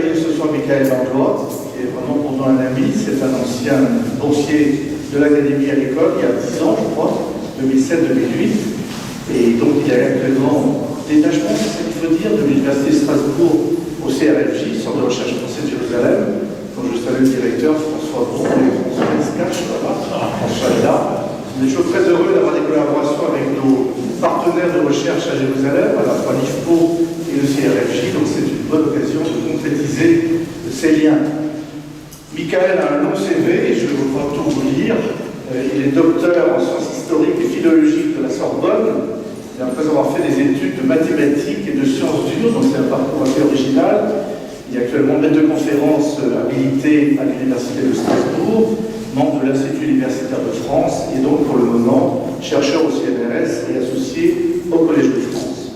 accueillir ce soir Michael Langlois, qui est vraiment pour nous un ami. C'est un ancien boursier de l'Académie à l'école, il y a 10 ans, je crois, 2007-2008. Et donc, il y a actuellement détachement, c'est ce qu'il faut dire, de l'Université de Strasbourg au CRFJ, Centre de recherche français de Jérusalem. Donc, je salue le directeur François Bron et François Escache, François est là. On est toujours très heureux d'avoir des collaborations avec nos partenaires de recherche à Jérusalem, à la fois l'IFPO et le CRFJ, donc c'est une bonne occasion de concrétiser ces liens. Michael a un long CV, et je ne vais pas tout vous lire. Il est docteur en sciences historiques et philologiques de la Sorbonne, et après avoir fait des études de mathématiques et de sciences dures, donc c'est un parcours assez original. Il est actuellement maître de conférence habilité à l'Université de Strasbourg, membre de l'Institut universitaire de France, et donc pour le moment chercheur au CNRS et associé au Collège de France.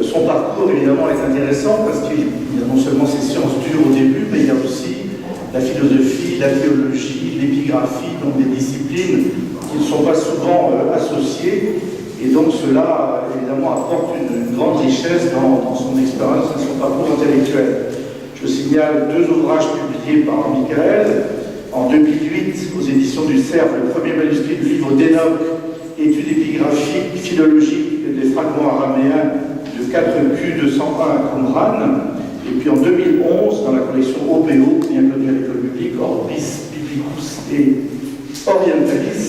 Son parcours, évidemment, est intéressant parce qu'il y a non seulement ses sciences dures au début, mais il y a aussi la philosophie, la théologie, l'épigraphie, donc des disciplines qui ne sont pas souvent associées. Et donc cela, évidemment, apporte une grande richesse dans son expérience et son parcours intellectuel. Je signale 2 ouvrages publiés par Michael. En 2008, aux éditions du Cerf, le premier manuscrit du livre d'Enoch, étude épigraphique, philologique des fragments araméens de 4Q201 à Qumran. Et puis en 2011, dans la collection OPO, bien connue à l'école publique, Orbis, Biblicus et Orientalis,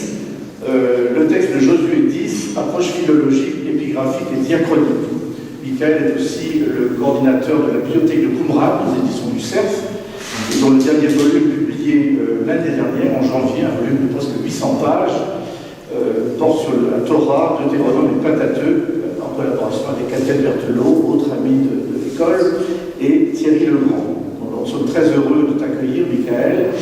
le texte de Josué 10, approche philologique, épigraphique et diachronique. Michael est aussi le coordinateur de la bibliothèque de Qumran, aux éditions du Cerf, et dont le dernier volume publié l'année dernière, en janvier, un volume de presque 800 pages, porte sur la Torah, Deutéronome et Pentateuque, en collaboration avec Catherine Berthelot, autre ami de l'école, et Thierry Legrand. Nous sommes très heureux de t'accueillir, Michael.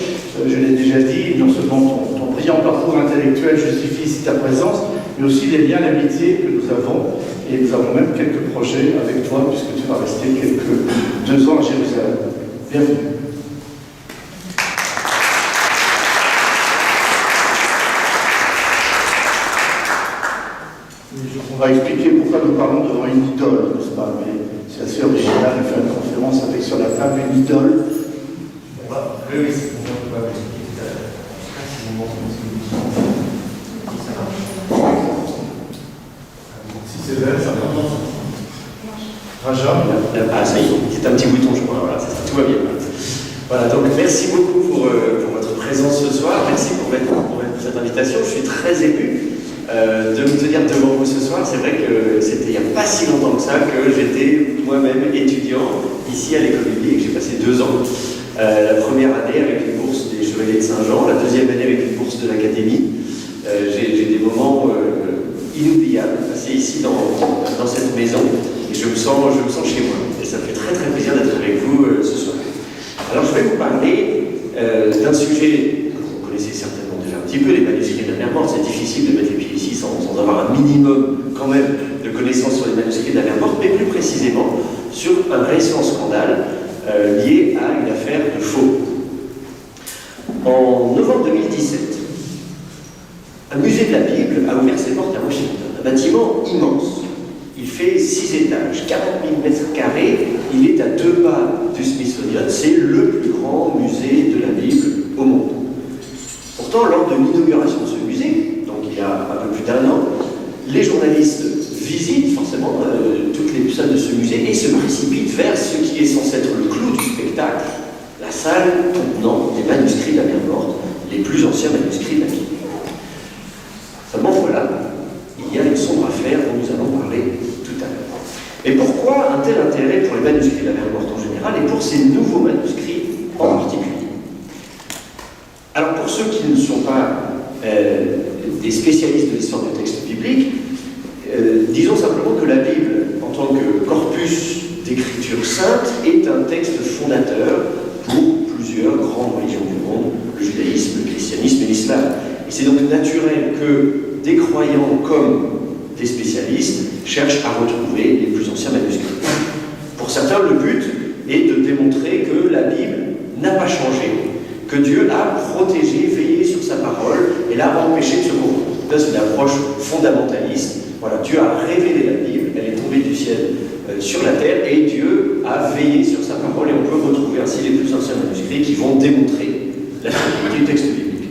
Je l'ai déjà dit, non seulement ton brillant parcours intellectuel justifie ici ta présence, mais aussi les liens d'amitié que nous avons. Et nous avons même quelques projets avec toi, puisque tu vas rester 2 ans à Jérusalem. Bienvenue. On va expliquer pourquoi nous parlons devant une idole, n'est-ce pas? Mais c'est assez original de faire une conférence avec sur la table une idole. Oui, c'est bon, on va expliquer tout à l'heure. Si c'est vert, ça commence. Raja. Ah, ça y est, c'est un petit bouton, je crois. Voilà, tout va bien. Voilà, donc merci beaucoup pour votre présence ce soir. Merci pour cette invitation. Je suis très ému de me tenir devant vous ce soir. C'est vrai que c'était il n'y a pas si longtemps que ça que j'étais moi-même étudiant ici à l'école publique. J'ai passé 2 ans. La première année avec une bourse des Chevaliers de Saint-Jean, la deuxième année avec une bourse de l'Académie. J'ai des moments inoubliables passés ici dans cette maison et je me sens chez moi. Et ça me fait très très plaisir d'être avec vous ce soir. Alors je vais vous parler d'un sujet que vous connaissez certainement déjà un petit peu, les manuscrits de la mer morte. C'est difficile de mettre les pieds ici sans avoir un minimum quand même de connaissances sur les manuscrits de la mer morte, mais plus précisément sur un récent scandale lié à une affaire de faux. En novembre 2017, un musée de la Bible a ouvert ses portes à Washington, un bâtiment immense. Il fait 6 étages, 40 000 mètres carrés, il est à 2 pas du Smithsonian, c'est le plus grand musée de la Bible au monde. Pourtant, lors de l'inauguration de ce musée, donc il y a un peu plus d'1 an, les journalistes visitent forcément toutes les salles de ce musée et se précipitent vers ce qui est censé être le clou du spectacle, la salle contenant les manuscrits de la mer morte, les plus anciens manuscrits de la Bible. Seulement voilà, il y a une sombre affaire dont nous allons parler tout à l'heure. Et pourquoi un tel intérêt pour les manuscrits de la mer morte en général et pour ces nouveaux manuscrits en particulier? Alors pour ceux qui ne sont pas des spécialistes de l'histoire du texte biblique, disons simplement que la Bible, en tant que corpus d'écriture sainte, est un texte fondateur pour plusieurs grandes religions du monde, le judaïsme, le christianisme et l'islam. Et c'est donc naturel que des croyants comme des spécialistes cherchent à retrouver les plus anciens manuscrits. Pour certains, le but est de démontrer que la Bible n'a pas changé, que Dieu a protégé, veillé sur sa parole et l'a empêché de se corrompre. C'est une approche fondamentaliste. Voilà, Dieu a révélé la Bible, elle est tombée du ciel sur la terre et Dieu a veillé sur sa parole et on peut retrouver ainsi les plus anciens manuscrits qui vont démontrer la fiabilité du texte biblique.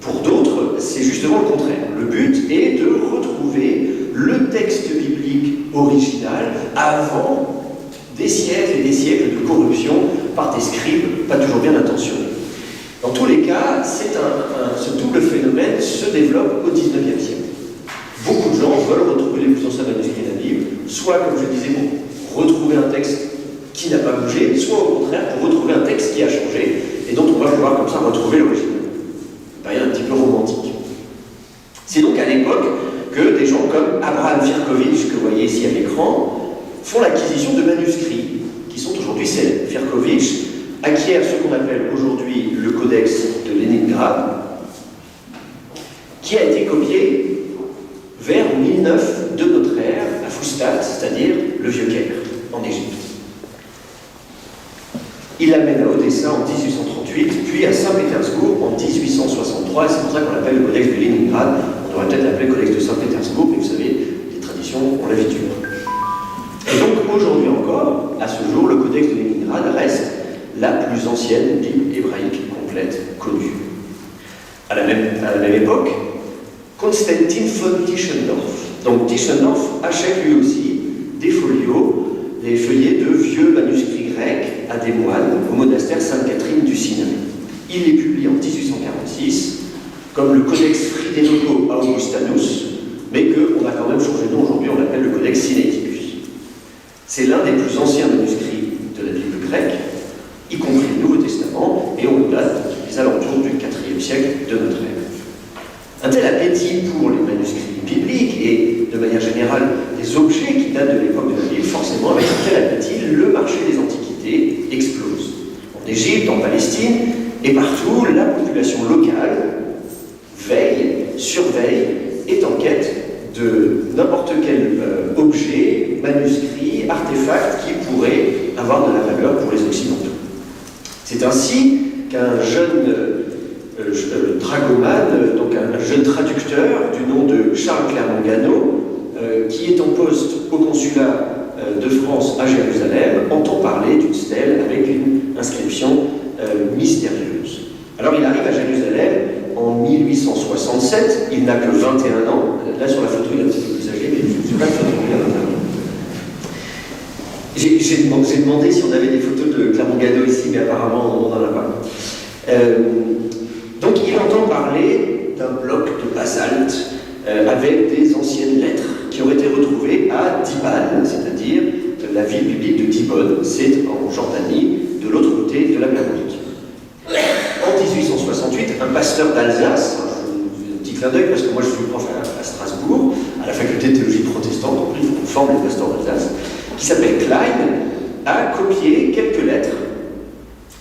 Pour d'autres, c'est justement le contraire. Le but est de retrouver le texte biblique original avant des siècles et des siècles de corruption par des scribes pas toujours bien intentionnés. Dans tous les cas, ce double phénomène se développe au XIXe siècle. Beaucoup de gens veulent retrouver les plus anciens manuscrits de la Bible, soit, comme je disais, pour retrouver un texte qui n'a pas bougé, soit au contraire pour retrouver un texte qui a changé, et dont on va pouvoir comme ça retrouver l'original. Un petit peu romantique. C'est donc à l'époque que des gens comme Abraham Firkovich, que vous voyez ici à l'écran, font l'acquisition de manuscrits qui sont aujourd'hui célèbres. Firkovich acquiert ce qu'on appelle aujourd'hui le codex de Leningrad, qui a été copié vers 1009 de notre ère à Fustat, c'est-à-dire le Vieux-Caire, en Égypte. Il l'amène à Odessa en 1838, puis à Saint-Pétersbourg en 1863, et c'est pour ça qu'on l'appelle le codex de Leningrad. On aurait peut-être l'appeler le codex de Saint-Pétersbourg, mais vous savez, les traditions ont l'habitude. Et donc aujourd'hui encore, à ce jour, le codex de Leningrad reste la plus ancienne Bible hébraïque complète connue. À la même époque, Konstantin von Tischendorf. Donc Tischendorf achète lui aussi des folios, des feuillets de vieux manuscrits grecs à des moines au monastère Sainte-Catherine du Sinaï. Il les publie en 1846 comme le Codex Fridenico Augustanus, mais qu'on a quand même changé de nom aujourd'hui, on l'appelle le Codex Sinaiticus. C'est l'un des plus anciens manuscrits de la Bible grecque, y compris le Nouveau Testament, et on le date des alentours du IVe siècle de notre ère. Un tel appétit pour les manuscrits bibliques et, de manière générale, les objets qui datent de l'époque de la Bible, forcément, avec un tel appétit, le marché des antiquités explose. En Égypte, en Palestine, et partout, la population locale veille, surveille, est en quête de n'importe quel objet, manuscrit, artefact qui pourrait avoir de la valeur pour les Occidentaux. C'est ainsi qu'un jeune dragomane, donc un jeune traducteur du nom de Charles Clermont-Ganneau, qui est en poste au consulat de France à Jérusalem, entend parler d'une stèle avec une inscription mystérieuse. Alors il arrive à Jérusalem en 1867, il n'a que 21 ans, là sur la photo il est un petit peu plus âgé, mais je ne sais pas de photo il a 21 ans. J'ai demandé si on avait des photos de Clermont-Ganneau ici, mais apparemment on n'en a pas. Donc il entend parler d'un bloc de basalte avec des anciennes lettres qui auraient été retrouvées à Diban, c'est-à-dire la ville biblique de Dibon, c'est en Jordanie, de l'autre côté de la mer Morte. En 1868, un pasteur d'Alsace, un petit clin d'œil parce que moi je suis prof à Strasbourg, à la faculté de théologie protestante, donc on forme les pasteurs d'Alsace, qui s'appelle Klein, a copié quelques lettres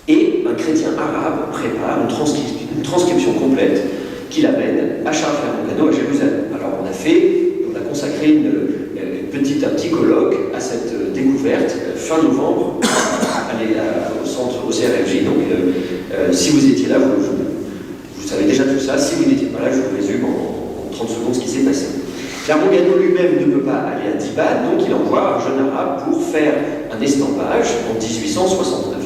et un chrétien arabe prépare une transcription complète qu'il amène à Charles Clermont-Ganneau à Jérusalem. Alors on a consacré un petit colloque à cette découverte fin novembre au CRFJ. Donc si vous étiez là, vous savez déjà tout ça. Si vous n'étiez pas là, je vous résume en 30 secondes ce qui s'est passé. Clermont-Ganneau lui-même ne peut pas aller à Diban, donc il envoie un jeune arabe pour faire un estampage en 1869.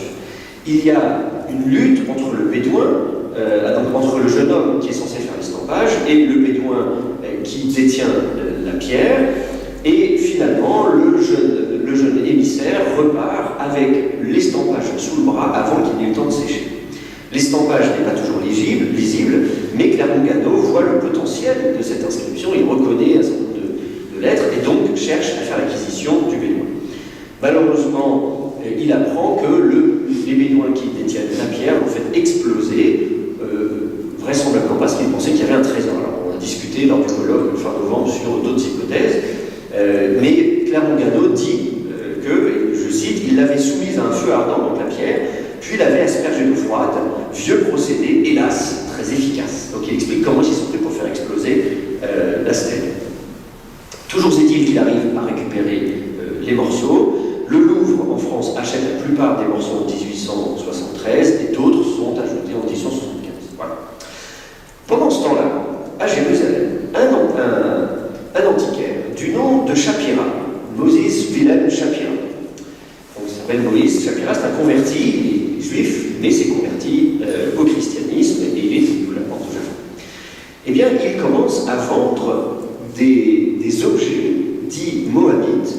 Il y a une lutte entre le bédouin, entre le jeune homme qui est censé faire l'estampage et le bédouin qui détient la pierre, et finalement le jeune émissaire repart avec l'estampage sous le bras avant qu'il n'ait eu le temps de sécher. L'estampage n'est pas toujours lisible, mais Clermont-Ganneau voit le potentiel de cette inscription, il reconnaît un certain nombre de lettres et donc cherche à faire l'acquisition du bédouin. Malheureusement, il apprend que les bédouins qui détiennent la pierre ont fait exploser, vraisemblablement parce qu'ils pensaient qu'il y avait un trésor. Alors on a discuté lors du colloque fin novembre sur d'autres hypothèses, mais Clermont-Ganneau dit que, je cite, il l'avait soumise à un feu ardent, donc la pierre, puis l'avait aspergée d'eau froide, vieux procédé, hélas, très efficace. Donc il explique comment ils sont fait pour faire exploser la stèle. Toujours est-il qu'il arrive à récupérer les morceaux. Le Louvre, en France, achète la plupart des morceaux en 1873 et d'autres sont ajoutés en 1875. Voilà. Pendant ce temps-là, à Jérusalem, un antiquaire du nom de Shapira, Moses Wilhelm Shapira, donc il s'appelle Moïse Shapira, c'est un converti, il est juif, mais s'est converti au christianisme et il est sous la porte au Japon. Eh bien, il commence à vendre des objets dits moabites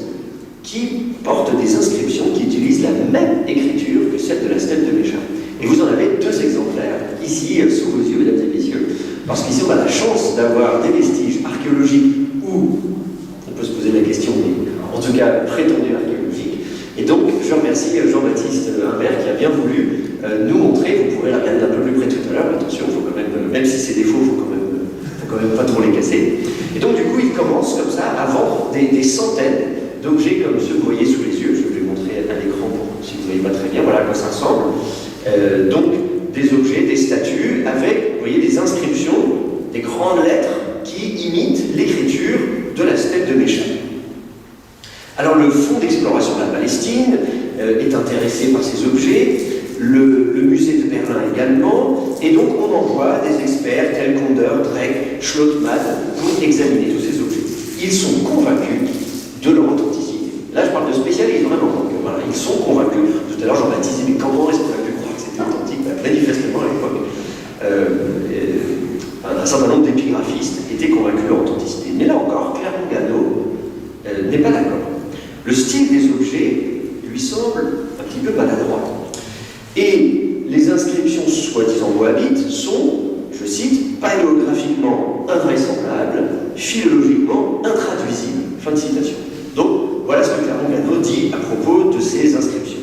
qui portent des inscriptions qui utilisent la même écriture que celle de la stèle de Mécha. Et vous en avez 2 exemplaires ici sous vos yeux, mesdames et messieurs, parce qu'ici on a la chance d'avoir des vestiges archéologiques ou, on peut se poser la question, mais en tout cas prétendus archéologiques. Et donc je remercie Jean-Baptiste Humbert qui a bien voulu nous montrer, vous pourrez la regarder un peu plus près tout à l'heure, mais attention, faut quand même si c'est défaut, il faut quand même pas trop les casser. Et donc du coup il commence comme ça à vendre des centaines d'objets comme ceux que vous voyez sous les yeux. Je vais vous montrer à l'écran si vous ne voyez pas très bien, voilà à quoi ça ressemble. Donc des objets, des statues avec, vous voyez, des inscriptions, des grandes lettres qui imitent l'écriture de la stèle de Mécha. Alors le Fonds d'exploration de la Palestine est intéressé par ces objets, le musée de Berlin également, et donc on envoie des experts tels qu'Onder, Drake, Schlottmann pour examiner tous ces objets. Ils sont convaincus de leur authenticité. Là je parle de spécialistes vraiment, donc voilà, ils sont convaincus. Tout à l'heure Jean-Baptiste dit mais comment est-ce qu'on a pu croire que c'était authentique? Manifestement à l'époque, un certain nombre d'épigraphistes étaient convaincus de leur authenticité. Mais là encore, Clermont Ganneau n'est pas d'accord. Le style des objets lui semble un petit peu maladroit. Et les inscriptions soi-disant moabites sont, je cite, paléographiquement invraisemblables, philologiquement intraduisibles. Fin de citation. Donc, voilà ce que Clermont Ganneau dit à propos de ces inscriptions.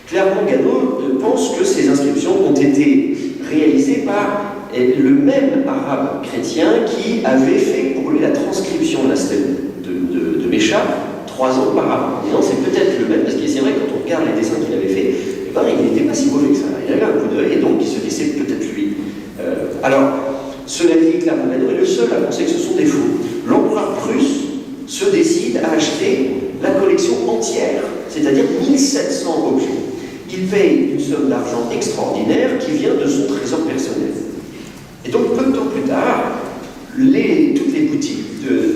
Clermont Ganneau pense que ces inscriptions ont été réalisées par le même arabe chrétien qui avait fait pour lui la transcription de la stèle de Mécha 3 ans auparavant. En disant c'est peut-être le même, parce que c'est vrai quand on regarde les dessins qu'il avait fait, eh ben, il n'était pas si mauvais que ça. Il avait un coup d'œil et donc il se dit c'est peut-être lui. Alors, cela dit, Clermont Ganneau est le seul à penser que ce sont des faux. L'empereur prusse se décide à acheter la collection entière, c'est-à-dire 1700 objets. Il paye une somme d'argent extraordinaire qui vient de son trésor personnel. Et donc, peu de temps plus tard, toutes les boutiques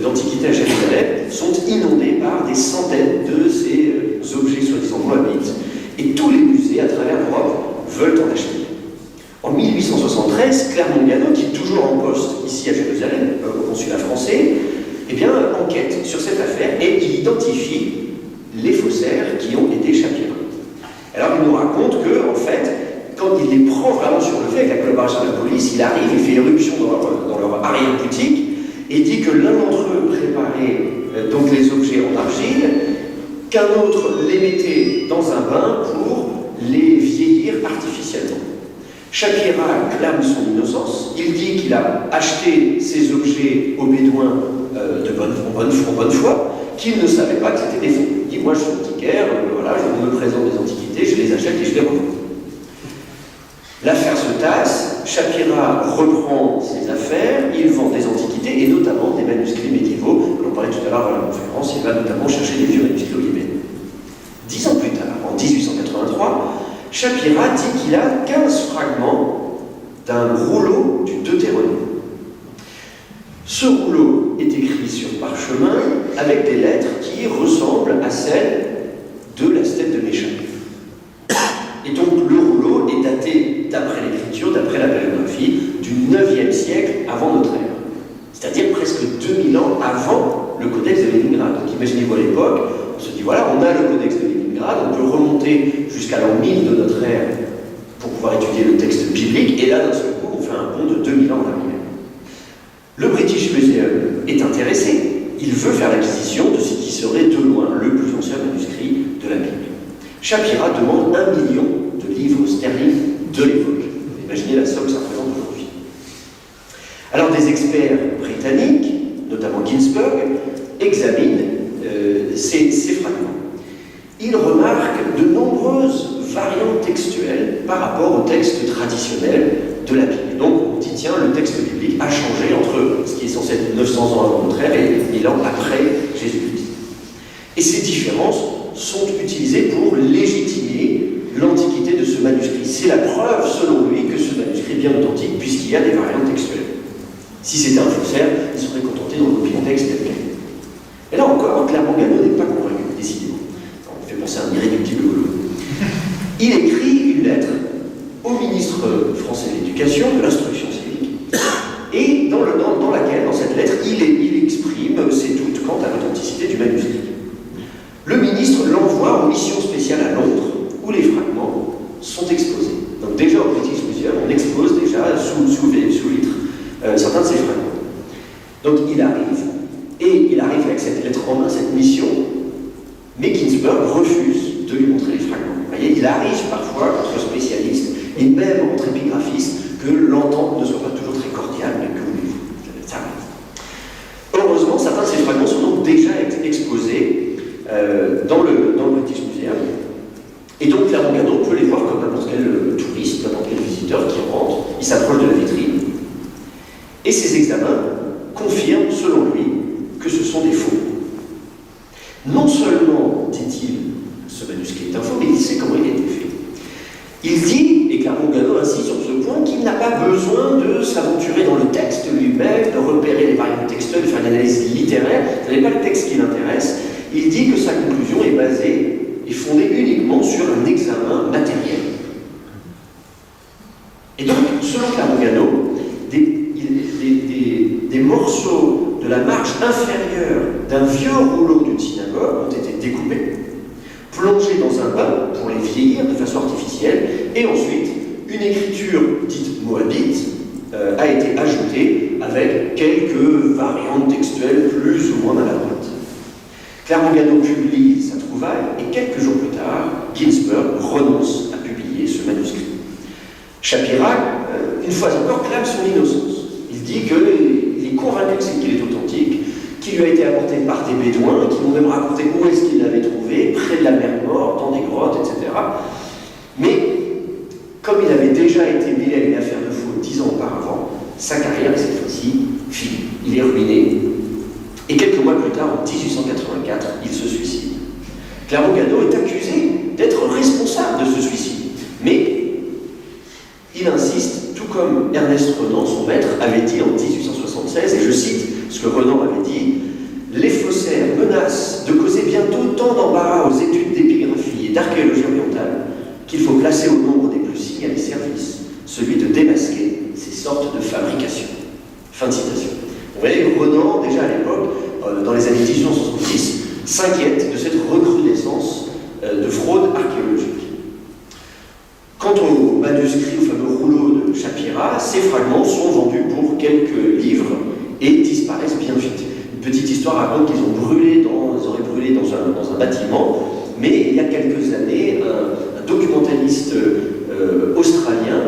d'antiquités à Jérusalem sont inondées par des centaines de ces objets soi-disant moabites, et tous les musées à travers l'Europe veulent en acheter. En 1873, Clermont Ganneau, qui est toujours en poste ici à Jérusalem, au consulat français, eh bien, enquête sur cette affaire et il identifie les faussaires qui ont été Shapira. Alors il nous raconte que, en fait, quand il les prend vraiment sur le fait, avec la collaboration de la police, il arrive, il fait éruption dans leur arrière-boutique et dit que l'un d'entre eux préparait donc les objets en argile, qu'un autre les mettait dans un bain pour les vieillir artificiellement. Shapira clame son innocence, il dit qu'il a acheté ces objets aux Bédouins en bonne foi, qu'il ne savait pas que c'était des faux. Il dit, moi je suis antiquaire, voilà, je me présente des antiquités, je les achète et je les revends. L'affaire se tasse, Shapira reprend ses affaires, il vend des antiquités et notamment des manuscrits médiévaux. On en parlait tout à l'heure à la conférence, il va notamment chercher des vieux manuscrits au Yémen. 10 ans plus tard, en 1883, Shapira dit qu'il a 15 fragments d'un rouleau du Deutéronome. Ce rouleau est écrit sur parchemin avec des lettres qui ressemblent à celles de la stèle de Mécha. Et donc le rouleau est daté, d'après l'écriture, d'après la paléographie, du 9e siècle avant notre ère. C'est-à-dire presque 2000 ans avant le codex de Léningrad. Donc imaginez-vous à l'époque, on se dit voilà, on a le codex de Léningrad, on peut remonter jusqu'à l'an 1000 de notre ère pour pouvoir étudier le texte biblique, et là d'un seul coup on fait un bond de 2000 ans en arrière. Le British Museum est intéressé, il veut faire l'acquisition de ce qui serait de loin le plus ancien manuscrit de la Bible. Shapira demande 1 million de livres sterling de l'époque. Imaginez la somme que ça représente aujourd'hui. Alors des experts britanniques, notamment Ginsberg, examinent ces fragments. Ils remarquent de nombreuses variantes textuelles par rapport au texte traditionnel de la Bible. Donc on dit tiens, le texte biblique a changé entre ce qui est censé être 900 ans avant notre ère et 1000 ans après Jésus-Christ. Et ces différences sont utilisées pour légitimer l'antiquité de ce manuscrit. C'est la preuve, selon lui, que ce manuscrit est bien authentique, puisqu'il y a des variantes textuelles. Si c'était un faussaire, il serait contenté de recopier le texte tel quel. Et là encore, Clermont Ganneau n'est pas convaincu, décidément. On fait penser à un irréductible Gaulois. l'éducation, de l'instruction civique, et dans cette lettre, il exprime ses doutes quant à l'authenticité du manuscrit. Le ministre l'envoie en mission spéciale à Londres, où les fragments sont exposés. Donc déjà au British Museum, on expose déjà sous vitre certains de ces fragments. Donc il arrive avec cette lettre en main, cette mission, mais Ginsberg refuse de lui montrer les fragments. Vous voyez, il arrive parfois, entre spécialistes, et même entre épigraphistes, que l'entente ne soit pas toujours très cordiale, mais que ça arrive. Heureusement, certains de ces fragments sont donc déjà exposés dans le British Museum. Et donc, Clermont Ganneau peut les voir comme n'importe quel touriste, n'importe quel visiteur qui rentre, il s'approche de la vitrine. Et ces examens confirment, selon lui, que ce sont des faux. Non seulement, dit-il, ce manuscrit est un faux, mais il sait comment il a été fait. Il dit, et Clermont Ganneau insiste sur ce point, qu'il n'a pas besoin de s'aventurer dans le texte lui-même, de repérer les variantes textuelles, de faire une analyse littéraire. Ce n'est pas le texte qui l'intéresse. Il dit que sa conclusion est basée et fondée uniquement sur un examen matériel. Et donc, selon Clermont Ganneau, des morceaux de la marge inférieure d'un vieux rouleau d'une synagogue ont été découpés, plongés dans un bain pour les vieillir de façon artificielle, et ensuite, une écriture dite moabite a été ajoutée avec quelques variantes textuelles plus ou moins maladroites. Clermont Ganneau publie sa trouvaille, et quelques jours plus tard, Ginsberg renonce à publier ce manuscrit. Chapirac, une fois encore, clame son innocence. Il dit qu'il est convaincu qu'il est authentique, qu'il lui a été apporté par des bédouins, qui m'ont même raconté où est-ce qu'il l'avait trouvé, près de la mer Morte, dans des grottes, etc. Mais, comme il avait déjà été mêlé à une affaire de faux 10 ans auparavant, sa carrière est cette fois-ci finie. Il est ruiné. Et quelques mois plus tard, en 1884, il se suicide. Clermont Ganneau est accusé d'être responsable de ce suicide. Mais il insiste, tout comme Ernest Renan, son maître, avait dit en 1876, et je cite ce que Renan avait dit, « Les faussaires menacent de causer bientôt tant d'embarras aux études d'épigraphie et d'archéologie orientale qu'il faut placer au nombre des plus signalés services celui de démasquer ces sortes de fabrications. » Fin de citation. Vous voyez, Renan, déjà à l'époque, dans les années 1870, s'inquiète de cette recrudescence de fraude archéologique. Quant au manuscrit, au fameux rouleau de Chapira, ces fragments sont vendus pour quelques livres et disparaissent bien vite. Une petite histoire raconte qu'ils auraient brûlé dans un bâtiment, mais il y a quelques années, un documentaliste australien,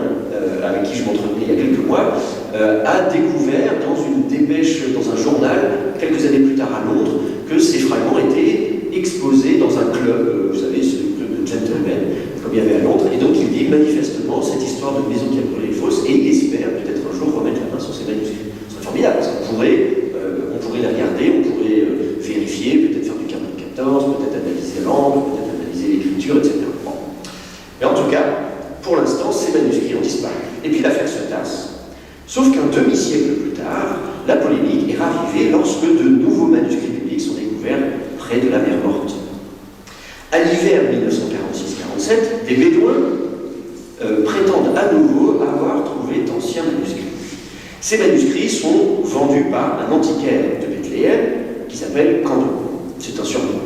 avec qui je m'entretenais il y a quelques mois, a découvert dans une dépêche, dans un journal, quelques années plus tard à Londres, que ces fragments étaient exposés dans un club, vous savez, ce club de gentlemen, comme il y avait à Londres, et donc il dit manifestement cette histoire de maison qui a brûlé est fausse, et il espère peut-être un jour remettre la main sur ces manuscrits. Ce serait formidable, parce qu'on pourrait la regarder, on pourrait vérifier, peut-être faire du carnet de 14, peut-être analyser l'angle, peut-être analyser l'écriture, etc. Bon. Mais en tout cas, pour l'instant, ces manuscrits ont disparu. Et puis l'affaire se tasse. Sauf qu'un demi-siècle plus tard, la polémique est ravivée lorsque de nouveaux manuscrits bibliques sont découverts près de la mer Morte. À l'hiver 1946-47, des Bédouins prétendent à nouveau avoir trouvé d'anciens manuscrits. Ces manuscrits sont vendus par un antiquaire de Bethléem qui s'appelle Candon. C'est un surnom.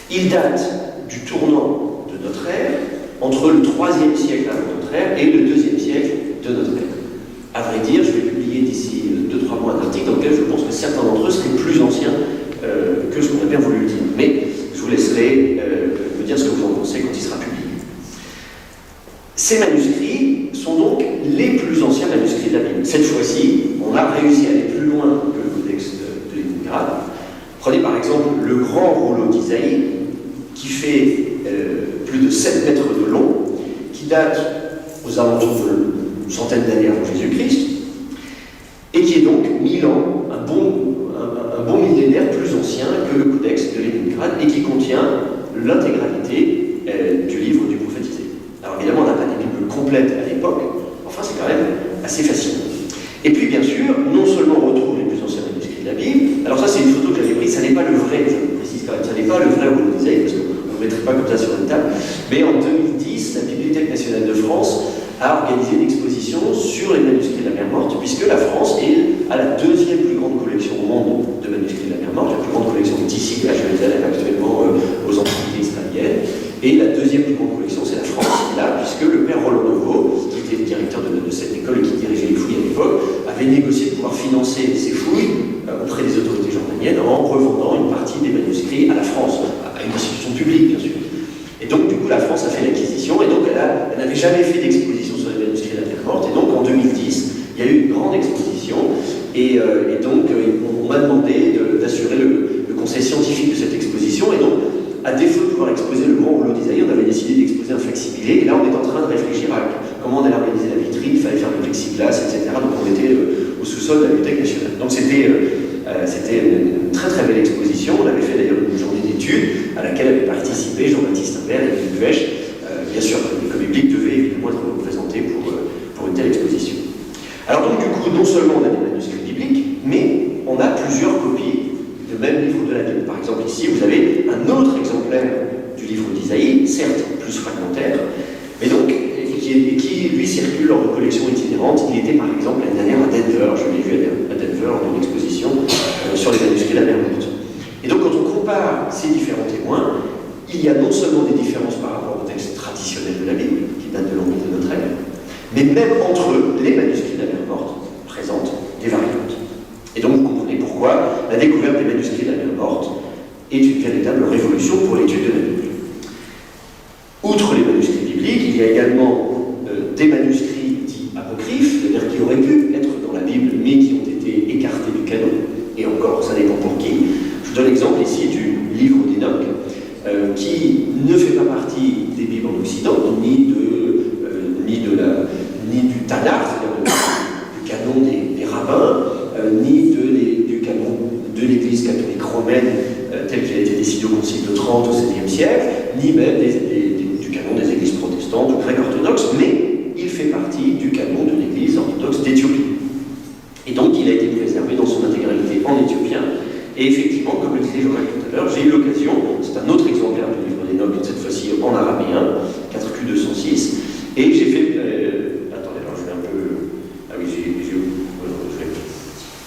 Ils datent du tournant de notre ère, entre le 3e siècle avant notre ère et le 2e siècle de notre ère. À vrai dire, je vais publier d'ici 2-3 mois un article dans lequel je pense que certains d'entre eux seraient plus anciens que ce qu'on a bien voulu le dire. Mais je vous laisserai me dire ce que vous en pensez quand il sera publié. Ces manuscrits sont donc les plus anciens manuscrits de la Bible. Cette fois-ci, on a réussi à aller plus loin que le codex de Leningrad. Prenez par exemple le grand rouleau d'Isaïe, qui fait plus de 7 mètres de long, qui date aux alentours d'une centaine d'années avant Jésus-Christ, et qui est donc 1000 ans, un bon millénaire plus ancien que le codex de Leningrad, et qui contient l'intégralité du livre du prophétisé. Alors évidemment, on n'a pas des Bibles complètes à l'époque, enfin c'est quand même assez fascinant. Et puis bien sûr, non seulement on retrouve les plus anciens manuscrits de la Bible, alors ça c'est une photo que j'avais prise, ça n'est pas le vrai, je précise quand même, ça n'est pas le vrai rouleau d'Isaïe, parce qu'on ne le mettrait pas comme ça sur une table, mais en 2010, la Bibliothèque nationale de France a organisé une exposition exposition sur les manuscrits de la mer Morte, puisque la France a la deuxième plus grande collection au monde de manuscrits de la mer Morte, la plus grande collection d'ici à Jérusalem actuellement aux Antiquités israéliennes, et la deuxième plus grande collection, c'est la France qui l'a, puisque le père Roland Deveau, qui était le directeur de cette école et qui dirigeait les fouilles à l'époque, avait négocié de pouvoir financer ces fouilles auprès des autorités jordaniennes en revendant une partie des manuscrits à la France, à une institution publique bien sûr. Et donc du coup la France a fait l'acquisition, et donc elle n'avait jamais fait d'exposition sur les manuscrits de la mer Morte, et donc en 2010, il y a eu une grande exposition, et donc on m'a demandé d'assurer le conseil scientifique de cette exposition, et donc à défaut de pouvoir exposer le grand rouleau d'Isaïe, on avait décidé d'exposer un facsimilé, et là on est en train de réfléchir à comment on allait organiser la vitrine, il fallait faire le plexiglas, etc. Donc on était au sous-sol de la Bibliothèque nationale. Donc c'était une très très belle exposition. On avait fait d'ailleurs une journée d'études à laquelle avaient participé Jean-Baptiste Imbert et Philippe Buech. Bien sûr, l'école biblique devait évidemment être représentée pour une telle exposition. Alors donc du coup, non seulement on a des manuscrits bibliques, mais on a plusieurs copies de même livre de la Bible. Par exemple ici, vous avez un autre exemplaire du livre d'Isaïe, certes plus fragmentaire, mais donc qui lui circule en collection itinérante. Il était par exemple l'année dernière à Denver, je l'ai vu à Denver lors d'une exposition sur les manuscrits de la mer Morte. Et donc quand on compare ces différents témoins, il y a non seulement des différences par rapport au texte traditionnel de la Bible, qui date de l'an 1000 de notre ère, mais même entre eux, les manuscrits de la mer Morte présentent des variantes. Et donc vous comprenez pourquoi la découverte des manuscrits de la mer Morte est une véritable révolution pour l'étude de la Bible. Outre les manuscrits bibliques, il y a également des manuscrits dits apocryphes, c'est-à-dire qui auraient pu être dans la Bible, mais qui ont été écartés du canon, et encore, ça dépend pour qui. Je vous donne l'exemple ici du livre d'Enoch, qui ne fait pas partie des Bibles en Occident, ni du Tanakh, c'est-à-dire du canon des rabbins, ni du canon de l'Église catholique romaine, tel qu'il a été décidé au Concile de Trente au XVIe siècle, ni même du canon des églises protestantes ou grecs orthodoxes, mais il fait partie du canon de l'église orthodoxe d'Éthiopie. Et donc il a été préservé dans son intégralité en éthiopien. Et effectivement, comme le disait Joël tout à l'heure, j'ai eu l'occasion, c'est un autre exemplaire du livre d'Enoch, cette fois-ci en araméen, 4Q206, et j'ai fait... attendez, alors je vais un peu... Ah oui,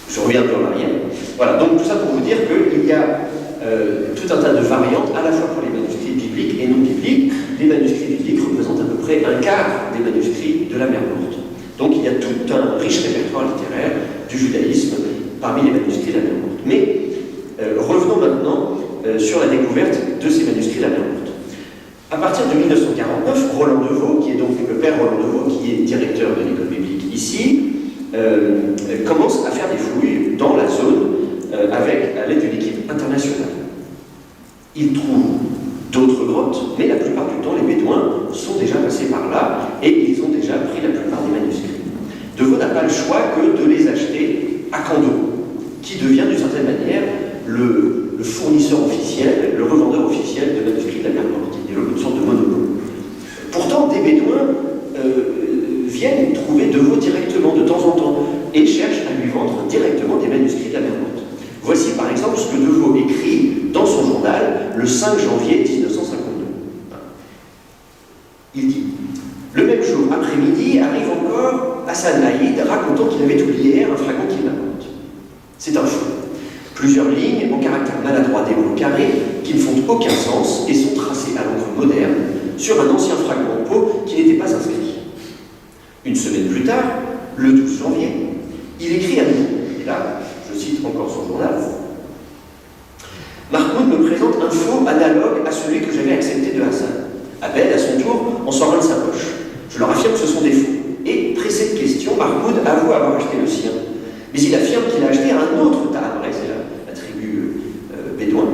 je reviens un peu en arrière. Voilà, donc tout ça pour vous dire qu'il y a tout un tas de variantes, à la fois pour les manuscrits bibliques et non bibliques. Les manuscrits bibliques représentent à peu près un quart des manuscrits de la mer Morte. Donc il y a tout un riche répertoire littéraire du judaïsme parmi les manuscrits de la mer Morte. Mais revenons maintenant sur la découverte de ces manuscrits de la mer Morte. À partir de 1949, Roland Deveau, qui est donc le père Roland Deveau, qui est directeur de l'école biblique ici, commence à faire des fouilles dans la zone avec à l'aide d'une équipe internationale. Il trouve d'autres grottes, mais la plupart du temps, les Bédouins sont déjà passés par là et ils ont déjà pris la plupart des manuscrits. Deveau n'a pas le choix que de les acheter à Kando, qui devient d'une certaine manière le fournisseur officiel, le revendeur officiel de manuscrits de la mer Morte. Il y a une sorte de monopole. Pourtant, des Bédouins viennent trouver Deveau directement de temps en temps et cherchent à lui vendre directement des manuscrits de la mer Morte. Voici par exemple ce que Deveau écrit dans son journal le 5 janvier 1952. Il dit « Le même jour, après-midi, arrive encore Hassan Haïd racontant qu'il avait oublié hier un fragment qu'il m'apporte. C'est un faux. Plusieurs lignes en caractère maladroit d'hébreu carré qui ne font aucun sens et sont tracées à l'encre moderne sur un ancien fragment de peau qui n'était pas inscrit. Une semaine plus tard, le 12 janvier, il écrit à nous, et là, je cite encore son journal, Mahmoud me présente un faux analogue à celui que j'avais accepté de Hassan. Abed, à son tour, en sort un de sa poche. Je leur affirme que ce sont des faux. Et, pressé de questions, Mahmoud avoue avoir acheté le sien. Mais il affirme qu'il a acheté un autre Tahamré, c'est la tribu bédouine,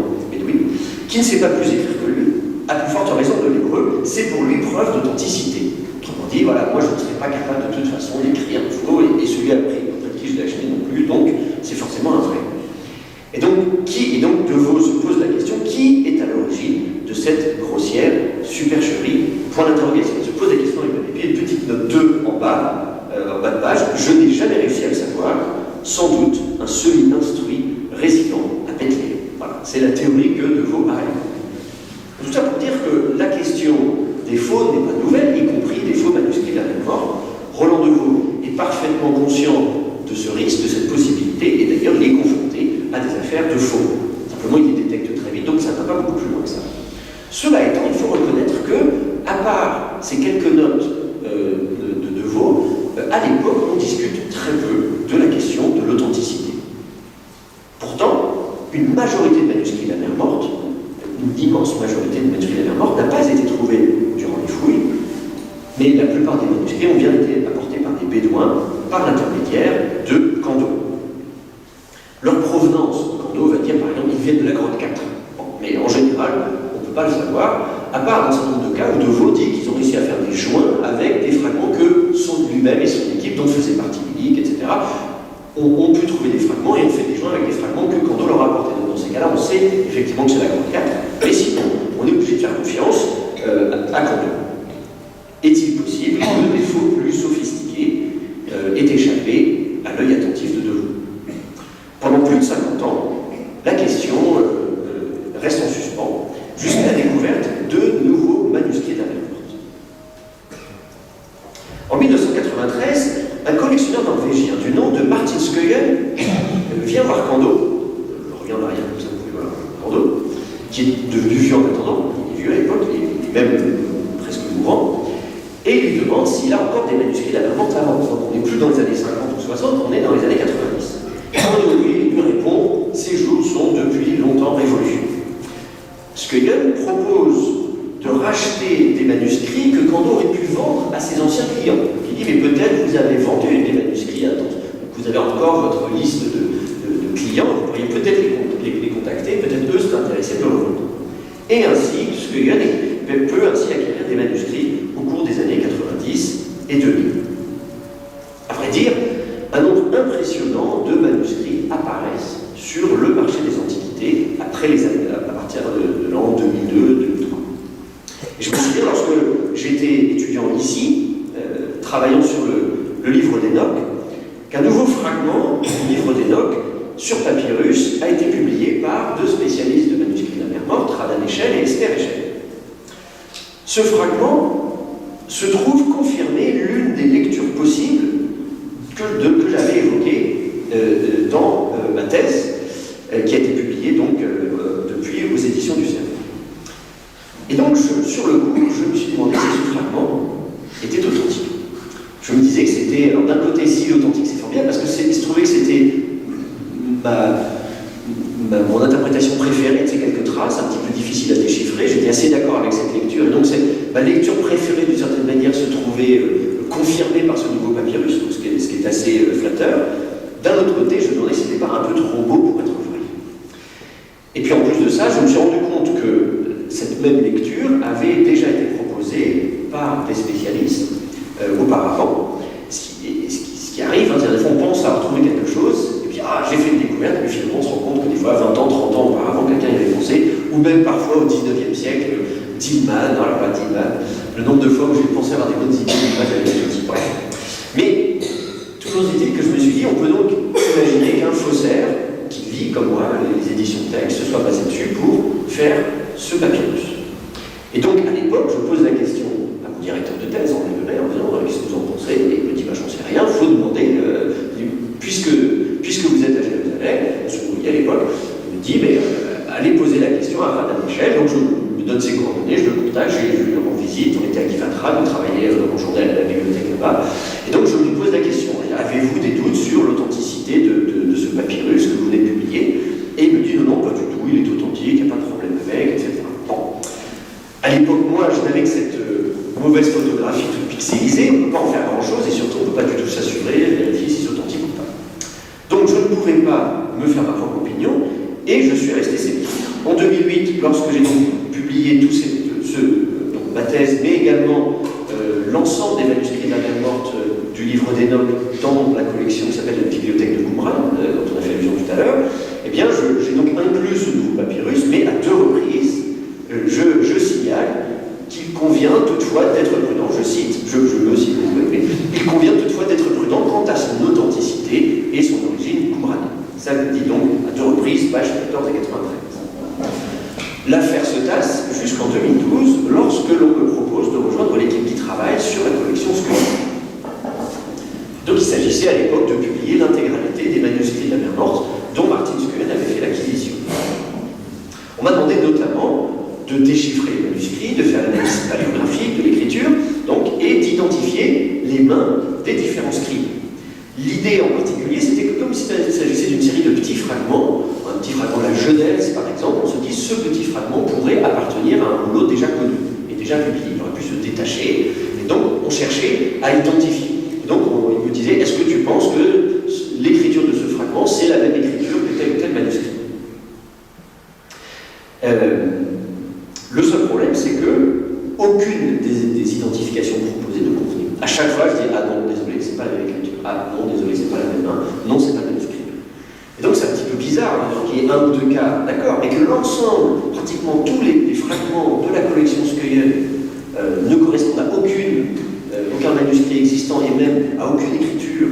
qui ne sait pas plus écrire que lui, à plus forte raison de l'hébreu, c'est pour lui preuve d'authenticité. Autrement dit, voilà, moi je ne serais pas capable de toute façon d'écrire un faux, et celui après qui je l'ai acheté non plus, donc c'est forcément un vrai. Et donc Deveau se pose la question, qui est à l'origine de cette grossière supercherie? Point d'interrogation. Il se pose la question, et puis une petite note 2 en bas de page, je n'ai jamais réussi à le savoir, sans doute un semi-instruit résident à Bethléem. Voilà, c'est la théorie que Deveau a évoquée. Tout ça pour dire que la question des faux n'est pas nouvelle, y compris des faux manuscrits de la mer Morte. Roland Deveau parfaitement conscient de ce risque, de cette possibilité, et d'ailleurs il est confronté à des affaires de faux. Simplement, il les détecte très vite, donc ça ne va pas beaucoup plus loin que ça. Cela étant, il faut reconnaître que, à part ces quelques notes de Vaux, à l'époque, on discute très peu de la question de l'authenticité. Pourtant, une majorité de manuscrits de la mer Morte, une immense majorité de manuscrits de la mer Morte, n'a pas été trouvée durant les fouilles, mais la plupart des manuscrits ont bien été apportés par des Bédouins, par l'intermédiaire de Cando. Leur provenance, Cando va dire par exemple, ils viennent de la Grotte 4. Bon, mais en général, on ne peut pas le savoir, à part dans un certain nombre de cas où De Vaux dit qu'ils ont réussi à faire des joints avec des fragments que lui-même et son équipe, dont faisait partie Bilic, etc., ont pu trouver des fragments et ont fait des joints avec des fragments que Cando leur a apportés. Donc dans ces cas-là, on sait effectivement que c'est la Grotte 4, mais sinon, on est obligé de faire confiance à Cando. Est-il possible que des faux plus sophistiqués aient échappé à l'œil attentif de Vaux? Pendant plus de 50 ans, la question reste en suspens jusqu'à la découverte de nouveaux manuscrits de la mer Morte. En 1993, un collectionneur norvégien du nom de Martin Skøyen vient voir Cando, je reviens en arrière comme ça vous pouvez voir Cando, qui est devenu vieux en attendant, il est vieux à l'époque, il est même presque mourant, et il lui demande s'il a encore des manuscrits de la mer Morte avant. Donc on n'est plus dans les années 50 ou 60, on est dans les années 90. Cando lui répond, ces jours sont depuis longtemps révolus. Skøyen propose de racheter des manuscrits que Cando aurait pu vendre à ses anciens clients. Il dit, mais peut-être vous avez vendu des manuscrits, vous avez encore votre liste de clients, vous pourriez peut-être les contacter, peut-être eux seraient intéressés de le revendre. Et ainsi, Skøyen peut ainsi acquérir des manuscrits au cours des années 90 et 2000. À vrai dire, un nombre impressionnant de manuscrits apparaissent sur le marché des antiquités après à partir de l'an 2002-2003. Et je me souviens, lorsque j'étais étudiant ici, travaillant sur le livre d'Enoch, qu'un nouveau fragment du livre d'Enoch sur papyrus a été publié par deux spécialistes de manuscrits de la mer Morte, Radan Eshel et Esther Eshel. Ce fragment se trouve confirmer l'une des lectures possibles que j'avais évoquées dans ma thèse, qui a été publiée donc, depuis aux éditions du CERF. Et donc, sur le coup, je me suis demandé si ce fragment était authentique. Je me disais que c'était, alors d'un côté, si authentique, c'est fort bien, parce que il se trouvait que c'était mon interprétation préférée de ces quelques traces, un petit peu difficile à déchiffrer. J'étais assez d'accord avec cette lecture, et donc ma lecture préférée, d'une certaine manière, se trouvait confirmée par ce nouveau papyrus, ce qui est assez flatteur. D'un autre côté, je me demandais si c'était pas un peu trop beau pour être vrai. Et puis en plus de ça, je me suis rendu compte que cette même lecture avait déjà été proposée par des spécialistes auparavant. Ce qui arrive, c'est-à-dire des fois on pense à retrouver quelque chose, et puis j'ai fait une découverte, mais finalement on se rend compte que des fois 20 ans, 30 ans auparavant, quelqu'un y avait pensé, ou même parfois au 19e siècle, Tillman, alors pas Tillman, le nombre de fois où j'ai pensé avoir des bonnes idées, mais toujours est-il que je me suis dit, on peut donc imaginer qu'un faussaire qui lit comme moi les éditions de texte se soit basé dessus pour faire ce papyrus. Et donc à l'époque, je pose la question à mon directeur de thèse en disant qu'est-ce que vous en pensez? Et il me dit j'en sais rien, il faut demander, puisque vous êtes à Jérusalem, on se voyait à l'époque, il me dit allez poser la question à Radan Eshel. Donc je me donne ses coordonnées, je le contacte, je lui rends visite, on était à Givatra, on travaillait dans mon journal à la bibliothèque là-bas, et donc je lui pose la question, avez-vous des doutes sur l'authenticité de ce papyrus que vous venez de publier? Et il me dit non, pas du tout, il est authentique, il n'y a pas de problème avec, etc. Bon. À l'époque, moi, je n'avais que cette mauvaise photographie toute pixelisée, on ne peut pas en faire grand-chose, et surtout, on ne peut pas du tout s'assurer, vérifier si c'est authentique ou pas. Donc, je ne pouvais pas me faire ma propre opinion, et je suis resté sceptique. En 2008, lorsque j'ai donc publié donc ma thèse, mais également l'ensemble des manuscrits de la mer Morte du livre d'Enoch dans la collection qui s'appelle la bibliothèque de Qumran, dont on a fait allusion tout à l'heure, eh bien, j'ai donc inclus ce nouveau papyrus, mais à 2 reprises, je signale qu'il convient toutefois d'être prudent, je cite, je me cite, il convient toutefois d'être prudent quant à son authenticité et son origine qumranienne. Ça le dit donc à 2 reprises, pages 14 et 93. L'affaire se tasse jusqu'en 2012, lorsque l'on me propose de rejoindre l'équipe qui travaille sur la collection Skøyen. Donc il s'agissait à l'époque de publier l'intégralité des manuscrits de la mer Morte dont Martin Scoyen avait fait l'acquisition. On m'a demandé notamment de déchiffrer les manuscrits, de faire l'analyse paléographique de l'écriture, et d'identifier les mains des différents scribes. L'idée en particulier, c'était que comme s'il s'agissait d'une série de petits fragments, un petit fragment de la Genèse par exemple, on se dit ce petit fragment pourrait appartenir à un rouleau déjà connu et déjà publié, il aurait pu se détacher, et donc on cherchait à identifier. Et donc il me disait, est-ce que tu penses que l'écriture de ce fragment, c'est la même écriture que tel ou tel manuscrit? Le seul problème, c'est que aucune des identifications proposées ne convenait. À chaque fois, je dis, ah non, désolé, c'est pas la même écriture. Ah non, désolé, c'est pas la même main. Non, c'est pas le même manuscrit. Et donc, c'est un petit peu bizarre qu'il y ait un ou deux cas, d'accord, mais que l'ensemble, pratiquement tous les fragments de la collection Scoyen ne correspondent à aucun manuscrit existant et même à aucune écriture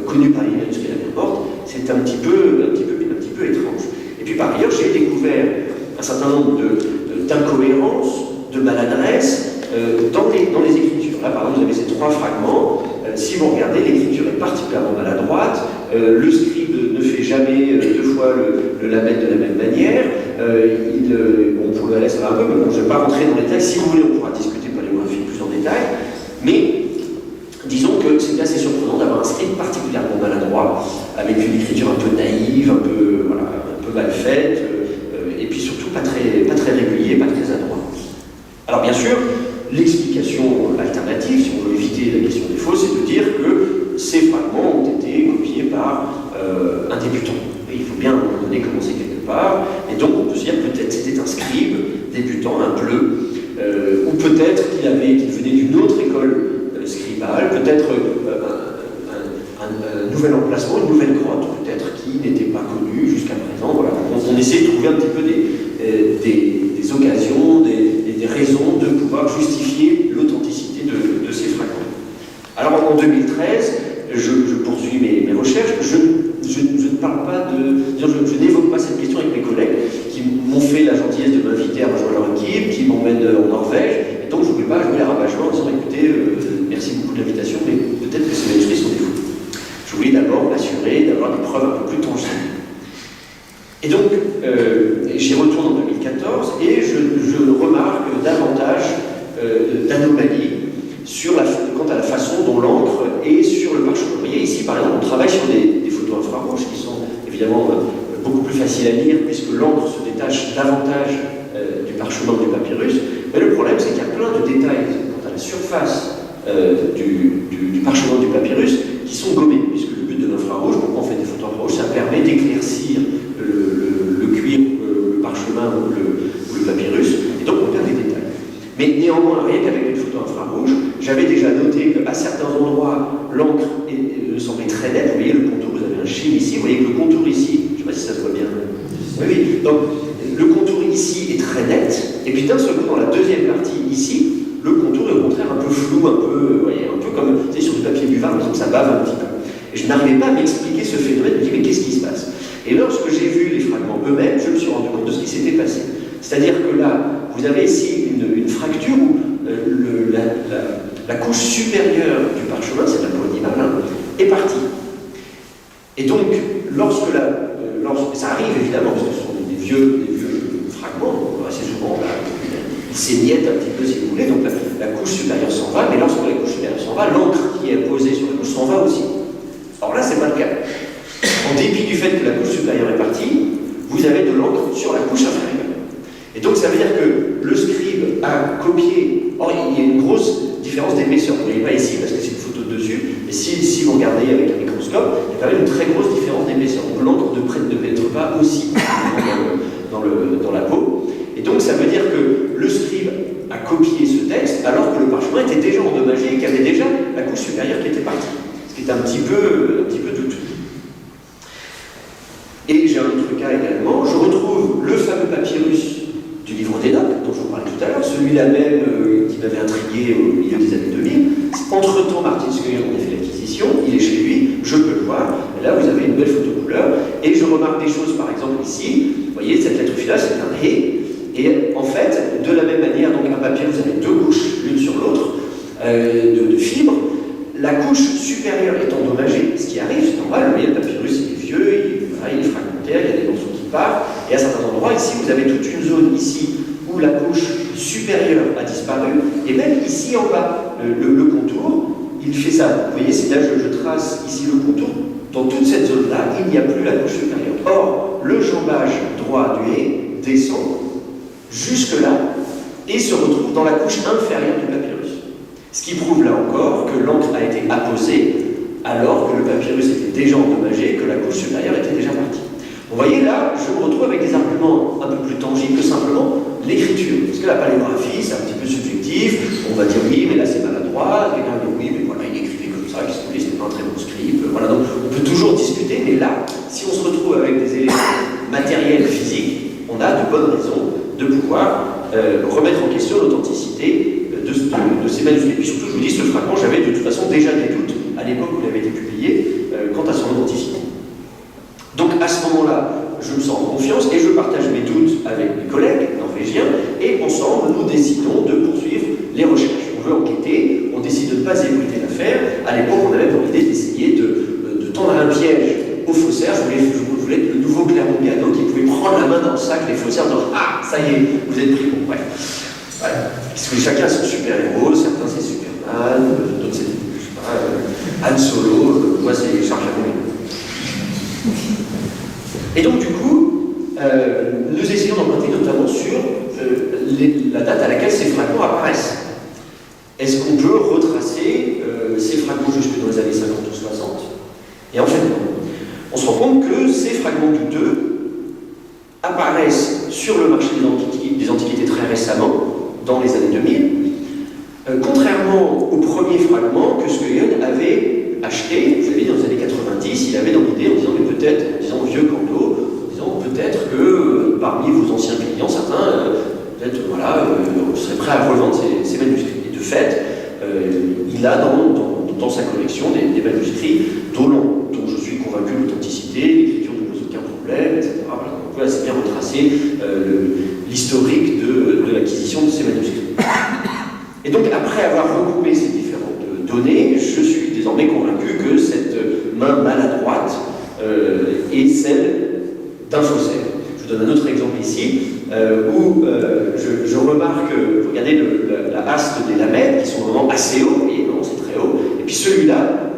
connue par les manuscrits de la mer Morte, c'est un petit peu étrange. Et puis, par ailleurs, j'ai découvert un certain nombre d'incohérences, de maladresse dans les écritures. Là, par exemple, vous avez ces trois fragments. Si vous regardez, l'écriture est particulièrement maladroite. Le scribe ne fait jamais deux fois le lamette de la même manière. Pour le LS, ça va un peu, mais bon, je ne vais pas rentrer dans les détails. Si vous voulez, on pourra discuter paléographie plus en détail. Mais disons que c'est assez surprenant d'avoir un scribe particulièrement maladroit, avec une écriture un peu naïve, un peu mal faite, et puis surtout pas très régulier, pas très adroit. Alors bien sûr, l'explication alternative, si on veut éviter la question des faux, c'est de dire que ces fragments ont été copiés par un débutant. Et il faut bien à un moment donné commencer quelque part, et donc on peut se dire peut-être c'était un scribe débutant, un bleu, ou peut-être qu'il venait d'une autre école scribale, peut-être un nouvel emplacement, une nouvelle grotte, peut-être qui n'était pas connue jusqu'à présent. Voilà. On essaie de trouver un petit peu des occasions, des raisons de pouvoir justifier l'authenticité de ces fragments. Alors en 2013, je poursuis mes recherches, je ne parle pas je n'évoque pas cette question avec mes collègues qui m'ont fait la gentillesse de m'inviter à rejoindre leur équipe, qui m'emmènent en Norvège, et donc je ne voulais pas jouer la rabat-joie en disant écoutez, merci beaucoup de l'invitation, mais peut-être que ces manuscrits sont des faux. Je voulais d'abord m'assurer d'avoir des preuves un peu plus tangibles. Et donc, j'y retourne en 2014 et je remarque davantage d'anomalies quant à la façon dont l'encre est sur le parchemin. Vous voyez, ici, par exemple, on travaille sur des photos infrarouges qui sont évidemment beaucoup plus faciles à lire puisque l'encre se détache davantage du parchemin ou du papyrus. Mais le problème, c'est qu'il y a plein de détails quant à la surface du parchemin du papyrus qui sont gommés, puisque le but de l'infrarouge, pourquoi on fait des photos infrarouges, ça permet d'éclaircir le cuir, le parchemin ou le papyrus, et donc on perd des détails. Mais néanmoins, rien qu'avec une photo infrarouge, j'avais déjà noté qu'à certains endroits, l'encre semblait très nette. Vous voyez le contour, vous avez un schime ici, vous voyez que le contour ici, je ne sais pas si ça se voit bien. Oui, donc le contour ici est très net, et puis d'un seul coup, dans la deuxième partie ici, le contour est au contraire un peu flou, un peu comme sur du papier buvard, par exemple, ça bave un petit peu. Et je n'arrivais pas à m'expliquer ce phénomène, je me dis mais qu'est-ce qui se passe? Et lorsque j'ai vu les fragments eux-mêmes, je me suis rendu compte de ce qui s'était passé. C'est-à-dire que là, vous avez ici une fracture où la couche supérieure du parchemin, c'est la polymarlin, est partie. Et donc, lorsque ça arrive évidemment, parce que ce sont des vieux fragments, assez souvent, ils s'émiettent un petit peu si vous voulez, donc la couche supérieure s'en va, mais lorsque la couche supérieure s'en va, l'encre qui est posée sur la couche s'en va aussi. Alors là, c'est pas le cas. En dépit du fait que la couche supérieure est partie, vous avez de l'encre sur la couche inférieure. Et donc ça veut dire que le scribe a copié. Or, il y a une grosse différence d'épaisseur. Vous ne voyez pas ici parce que c'est une photo de dessus, mais si vous regardez avec un microscope, il y a quand même une très grosse différence d'épaisseur. Donc l'encre ne pénètre pas aussi dans la peau. Et donc ça veut dire que le scribe a copié ce texte alors que le parchemin était déjà endommagé et qu'il y avait déjà la couche supérieure qui était partie. Ce qui est un petit peu douteux. Et j'ai un autre cas également, je retrouve le fameux papyrus du livre d'Enoch, dont je vous parlais tout à l'heure, celui-là même qui m'avait intrigué au milieu des années 2000. Entre-temps, Martin Scoyen en a fait l'acquisition, il est chez lui, je peux le voir, et là vous avez une belle photo couleur, et je remarque des choses, par exemple ici, vous voyez, cette lettre finale, c'est un « hé », et en fait, de la même manière, donc un papier, vous avez deux couches, l'une sur l'autre, de fibres, la couche supérieure est endommagée, ce qui arrive, c'est normal, vous voyez, le papyrus il est vieux, il est fragmentaire, il y a des morceaux qui partent, et à certains endroits, ici, vous avez toute une zone ici où la couche supérieure a disparu, et même ici en bas, le contour, il fait ça. Vous voyez, c'est là je trace ici le contour. Dans toute cette zone-là, il n'y a plus la couche supérieure. Or, le jambage droit du haie descend jusque-là et se retrouve dans la couche inférieure du papyrus. Ce qui prouve là encore que l'encre a été apposée alors que le papyrus était déjà endommagé, que la couche supérieure était déjà partie. Vous voyez là, je me retrouve avec des arguments un peu plus tangibles que simplement l'écriture. Parce que la paléographie, c'est un petit peu subjectif. On va dire oui, mais là c'est maladroit. Quelqu'un dit oui, mais voilà, il écrivait comme ça, c'était pas un très bon script. Voilà, donc on peut toujours discuter, mais là, si on se retrouve avec des éléments matériels, physiques, on a de bonnes raisons de pouvoir remettre en question l'authenticité de ces manuscrits. Et puis surtout, je vous dis, ce fragment, j'avais de toute façon déjà des doutes à l'époque où il avait été publié quant à son authenticité. Donc à ce moment-là, je me sens en confiance et je partage mes doutes avec mes collègues norvégiens et ensemble, nous décidons de poursuivre les recherches. On veut enquêter, on décide de ne pas ébruiter l'affaire. À l'époque, on avait pour l'idée d'essayer de tendre un piège aux faussaires. Je voulais être le nouveau Clermont-Ganneau qui pouvait prendre la main dans le sac, les faussaires, en disant « Ah, ça y est, vous êtes pris. » Bon, bref. Voilà. Parce que chacun a son super-héros, certains c'est Superman, d'autres c'est, je sais pas, Han Solo, moi c'est Charles Chaplin. Et donc du coup, nous essayons d'emprunter notamment sur la date à laquelle ces fragments apparaissent. Est-ce qu'on peut retracer ces fragments jusque dans les années 50 ou 60? Et en fait, non. On se rend compte que ces fragments douteux apparaissent sur le marché des antiquités très récemment, dans les années 2000, contrairement aux premiers fragments que Skøyen avait achetés, vous avez dit dans les années 90, il avait dans l'idée en disant, mais peut-être, en disant vieux Cando, en disant peut-être que parmi vos anciens clients, certains, peut-être, voilà, seraient prêts à revendre ces manuscrits. Et de fait, il a dans sa collection des manuscrits dont je suis convaincu de l'authenticité, l'écriture ne pose aucun problème, etc. Voilà, donc on peut assez bien retracer l'historique de l'acquisition de ces manuscrits. Et donc, après avoir regroupé ces différentes données, je suis désormais convaincu que cette main maladroite est celle d'un faussaire. Je vous donne un autre exemple ici, où je remarque, regardez la haste des lamelles, qui sont vraiment assez hauts, vous voyez, non, c'est très haut, et puis celui-là,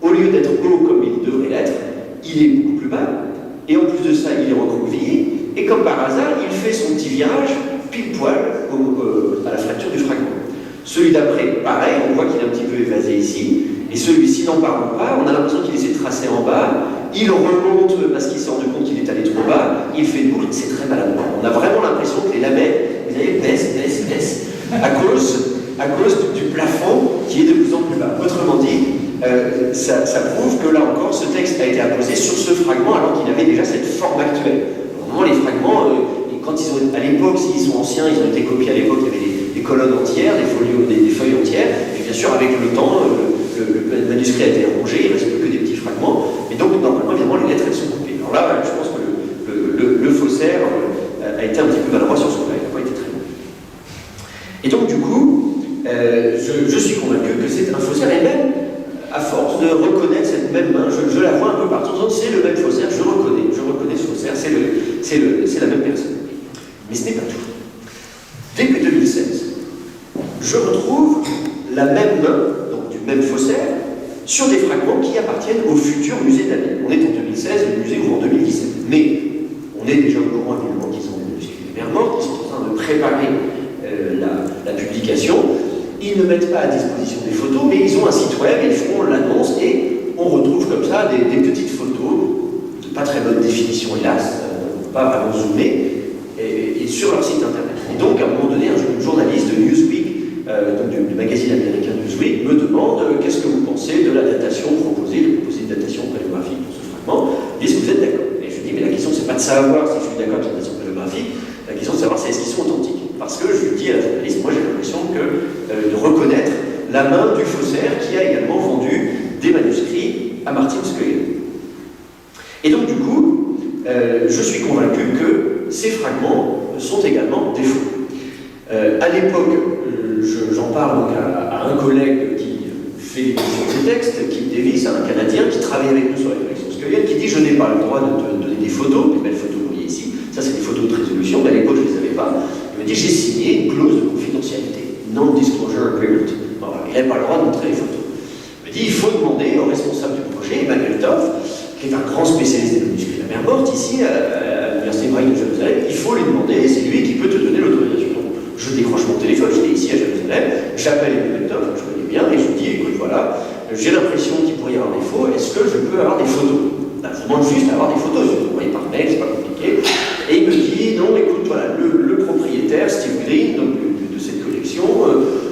au lieu d'être haut comme il devrait l'être, il est beaucoup plus bas, et en plus de ça, il est recroquevillé, et comme par hasard, il fait son petit virage pile poil à la fracture du fragment. Celui d'après, pareil, on voit qu'il est un petit peu évasé ici, et celui-ci n'en parle pas, on a l'impression qu'il essaie de tracer en bas, il remonte parce qu'il s'est rendu compte qu'il est allé trop bas, il fait une boucle, c'est très maladroit. On a vraiment l'impression que les lamelles, vous voyez, baissent, à cause du plafond qui est de plus en plus bas. Autrement dit, ça prouve que là encore, ce texte a été apposé sur ce fragment alors qu'il avait déjà cette forme actuelle. Normalement, les fragments, quand ils ont, à l'époque, s'ils sont anciens, ils ont été copiés à l'époque, il y avait des colonnes entières, des feuilles entières, et bien sûr, avec le temps, le manuscrit a été rongé, il ne reste plus que des petits fragments, et donc, normalement, évidemment, les lettres, elles sont coupées. Alors là, je pense que le faussaire a été un petit peu maladroit sur ce point, il n'a pas été très bon. Et donc, du coup, je suis convaincu que c'est un faussaire, et même, à force de reconnaître cette même main, je la vois un peu partout, c'est le même faussaire, je reconnais ce faussaire, c'est la même personne. Mais ce n'est pas tout. Début 2016, je retrouve la même main, donc du même faussaire, sur des fragments qui appartiennent au futur musée d'Amiens. On est en 2016, le musée ouvre en 2017. Mais on est déjà au courant évidemment qu'ils ont des manuscrits des mers mortes, ils sont en train de préparer la publication. Ils ne mettent pas à disposition des photos, mais ils ont un site web, ils font l'annonce et on retrouve comme ça des petites photos, de pas très bonne définition hélas, pas vraiment zoomées, et sur leur site internet. Et donc à un moment donné, un journaliste de Newsweek, donc du magazine américain Newsweek, me demande qu'est-ce que vous pensez de la datation proposée, de proposer une datation paléographique pour ce fragment. Est-ce que vous êtes d'accord? Et je dis, mais la question c'est pas de savoir si je suis d'accord avec la datation paléographique, la question c'est de savoir si est-ce qu'ils sont authentiques. Parce que je dis à la journaliste, moi j'ai l'impression de reconnaître la main du faussaire qui a également vendu des manuscrits à Martin Skøyen. Et donc du coup, je suis convaincu que ces fragments sont également des faux. À l'époque, j'en parle donc à un collègue qui fait des texte, Keith Davis, un Canadien qui travaille avec nous sur la collection Scullien, qui dit: je n'ai pas le droit de te donner des photos, des belles photos que vous voyez ici, ça c'est des photos de résolution, mais à l'époque je ne les avais pas. Il me dit: j'ai signé une clause de confidentialité, non-disclosure agreement. Voilà, il n'avait pas le droit de montrer les photos. Il me dit: il faut demander au responsable du projet, Emmanuel Toff, qui est un grand spécialiste des manuscrits de la mer morte ici à l'Université hébraïque de Jérusalem, il faut lui demander, c'est lui qui peut te donner l'autorisation. Donc, je décroche mon téléphone, j'étais ici à Jérusalem, j'appelle Emmanuel Toff, je connais bien, et je lui dis: écoute, voilà, j'ai l'impression qu'il pourrait y avoir des faux, est-ce que je peux avoir des photos? Ben, je demande juste d'avoir des photos, je vous envoie par mail, c'est pas compliqué. Et il me dit: non, écoute, voilà, le propriétaire, Steve Green, donc, de cette collection,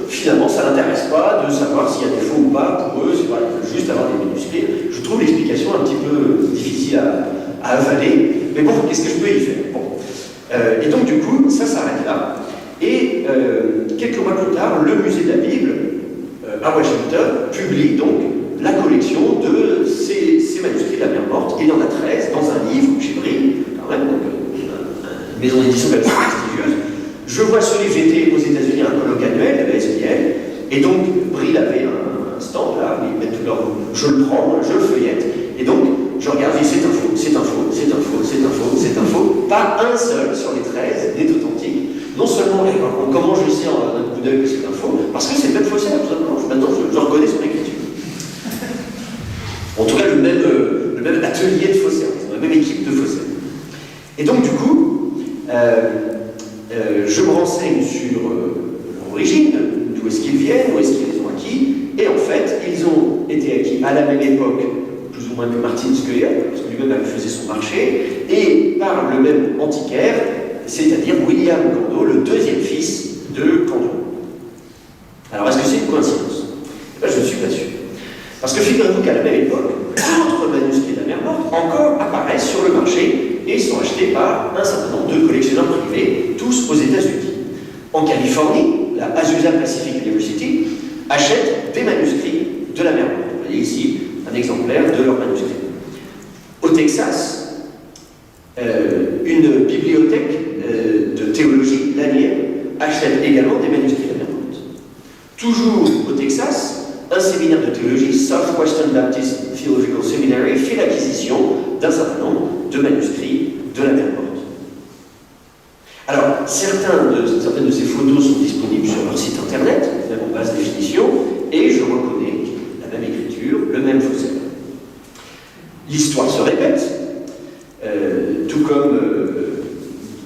finalement, ça l'intéresse pas de savoir s'il y a des faux ou pas pour eux, c'est voilà, ils veulent juste avoir des manuscrits. Je trouve l'explication un petit peu difficile à avaler, mais bon, qu'est-ce que je peux y faire? Bon. Et donc, du coup, ça s'arrête là. Et quelques mois plus tard, le musée de la Bible à Washington publie donc la collection de ces manuscrits de la mer morte. Il y en a 13 dans un livre chez Brie, quand même, donc, une maison d'édition quand même prestigieuse. Je vois ce livre, j'étais aux États-Unis à un colloque annuel de la SBL, et donc Brie avait un stand là, où ils mettent tout leur. Je le prends, je le feuillette, et donc je regarde, et c'est un faux, c'est un faux, c'est un faux, c'est un faux, c'est un faux. Pas un seul sur les 13 n'est authentique. Non seulement, comment je sais en un coup d'œil que c'est un faux, parce que c'est le même faussaire, tout simplement. Maintenant, je reconnais son écriture. En tout cas, le même atelier de faussaires, la même équipe de faussaires. Et donc, du coup, je me renseigne sur leur origine, d'où est-ce qu'ils viennent, où est-ce qu'ils les ont acquis, et en fait, ils ont été acquis à la même époque, plus ou moins que Martin Scullien, parce que lui-même faisait son marché, et par le même antiquaire, c'est-à-dire William Cando, le deuxième fils de Cando. Alors, est-ce que c'est une coïncidence? Ben, je ne suis pas sûr. Parce que figurez-vous qu'à la même époque, d'autres manuscrits de la mer morte encore apparaissent sur le marché et sont achetés par un certain nombre de collectionneurs privés, tous aux États-Unis. En Californie, la Azusa Pacific University achète des manuscrits de la mer morte. Vous voyez ici un exemplaire de leur manuscrit. Au Texas, une bibliothèque de théologie, l'Anière, achète également des manuscrits de la mer morte. Toujours au Texas, un séminaire de théologie, Southwestern Baptist Theological Seminary, fait l'acquisition d'un certain nombre de manuscrits de la mer morte. Alors, certaines de ces photos sont disponibles sur leur site internet, même en basse définition, et je reconnais la même écriture, le même faussaire. L'histoire se répète, tout comme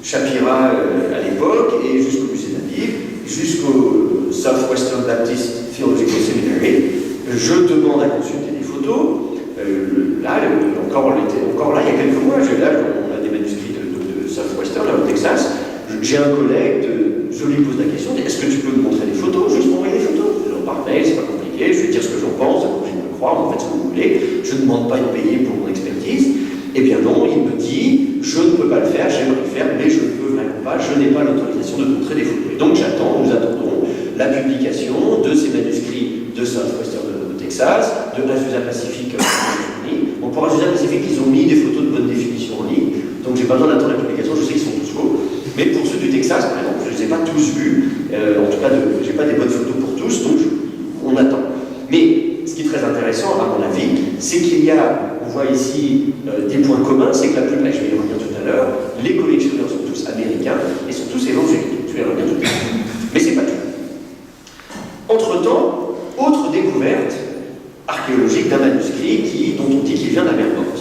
Shapira à l'époque, et jusqu'au musée de la Bible, jusqu'au Southwestern Baptist Theological Seminary, je demande à consulter des photos. Encore là, il y a quelques mois, on a des manuscrits de Southwestern, là au Texas. J'ai un collègue, je lui pose la question, est-ce que tu peux me montrer des photos, juste m'envoyer des photos? Par mail, c'est pas compliqué, je vais dire ce que j'en pense, vous pouvez me croire, en fait ce que vous voulez, je ne demande pas de payer pour mon expertise. Eh bien non, il me dit, je ne peux pas le faire, j'aimerais le faire, mais je ne peux vraiment pas, je n'ai pas l'autorisation de montrer des photos. Et donc nous attendons la publication de ces manuscrits de Southwestern de Texas, de Azusa Pacific aux États-Unis. Bon, pour Azusa Pacific, ils ont mis des photos de bonne définition en ligne, donc j'ai pas besoin d'attendre la publication, je sais qu'ils sont tous faux. Mais pour ceux du Texas, par exemple, je ne les ai pas tous vus, en tout cas, je n'ai pas des bonnes photos pour tous, donc on attend. Mais ce qui est très intéressant, à mon avis, c'est qu'il y a, on voit ici des points communs, c'est que la plupart, je vais y revenir tout à l'heure, les collectionneurs sont tous américains et sont tous évangéliques. Je vais y revenir tout à l'heure. Mais c'est pas tout. Entre-temps, autre découverte archéologique d'un manuscrit dont on dit qu'il vient de la mer morte.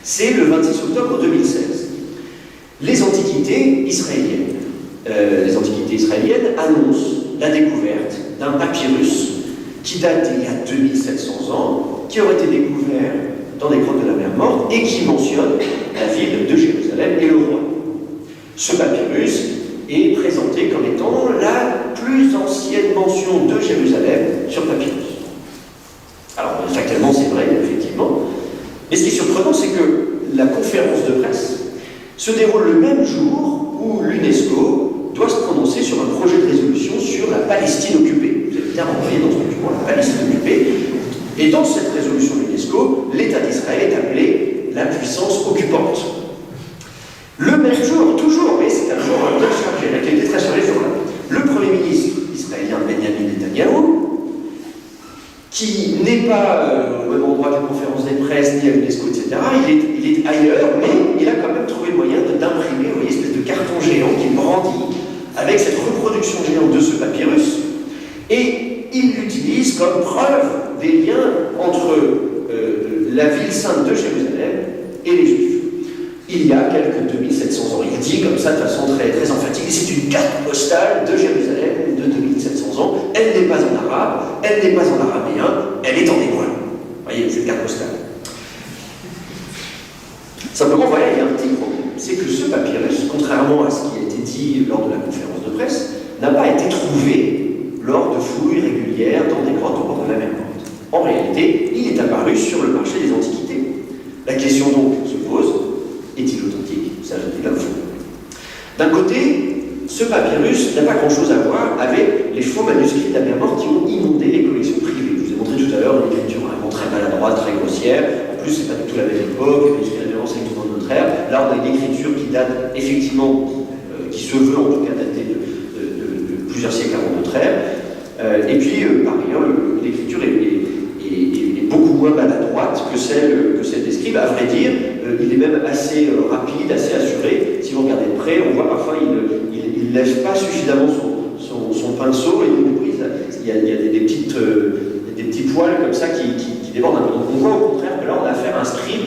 C'est le 26 octobre 2016. Les antiquités israéliennes. Annoncent la découverte d'un papyrus qui date d'il y a 2700 ans, qui aurait été découvert dans les grottes de la mer morte et qui mentionne la ville de Jérusalem et le roi. Ce papyrus est présenté comme étant la plus ancienne mention de Jérusalem sur papyrus. Alors, factuellement, c'est vrai, effectivement. Mais ce qui est surprenant, c'est que la conférence de presse se déroule le même jour où l'UNESCO doit se prononcer sur un projet de résolution sur la Palestine occupée. Vous avez bien envoyé dans ce document la Palestine occupée. Et dans cette résolution de l'UNESCO, l'État d'Israël est appelé la puissance occupante. Le même jour, toujours, mais c'est un jour bien chargé, l'actualité très chargée ce jour-là, le Premier ministre israélien Benjamin Netanyahu, qui n'est pas au même endroit que la conférence des presses, ni à l'UNESCO, etc. Il est ailleurs, mais il a quand même trouvé le moyen d'imprimer, vous voyez, une espèce de carton géant qui brandit avec cette reproduction géante de ce papyrus, et il l'utilise comme preuve des liens entre la ville sainte de Jérusalem et les Juifs. Il y a quelques 2700 ans, il dit comme ça de façon très, très emphatique, c'est une carte postale de Jérusalem de 2700 ans, elle n'est pas en arabe, elle n'est pas en araméen, elle est en hébreu. Vous voyez, cette carte postale. Simplement, voilà, il y a un petit problème, c'est que ce papyrus, contrairement à ce qui a été dit lors de la conférence de presse, n'a pas été trouvé lors de fouilles régulières dans des grottes au bord de la mer Morte. En réalité, il est apparu sur le marché des antiquités. La question donc se pose, est-il authentique? S'agit-il d'un faux? D'un côté, ce papyrus n'a pas grand-chose à voir avec les faux manuscrits de la mer Morte qui ont inondé les collections privées. Je vous ai montré tout à l'heure une écriture vraiment très maladroite, très grossière. En plus, c'est pas du tout la même époque, les manuscrits de la mer Morte, c'est tout dans notre ère. Là, on a une écriture qui date effectivement, qui se veut en tout cas dater de plusieurs siècles avant notre ère. Et puis, par ailleurs, l'écriture est beaucoup moins maladroite que celle des scribes. À vrai dire, il est même assez rapide, assez assuré. Si vous regardez de près, on voit parfois il ne lève pas suffisamment son pinceau et il y a des petits poils comme ça qui débordent un peu. Donc on voit au contraire que là on a affaire à un scribe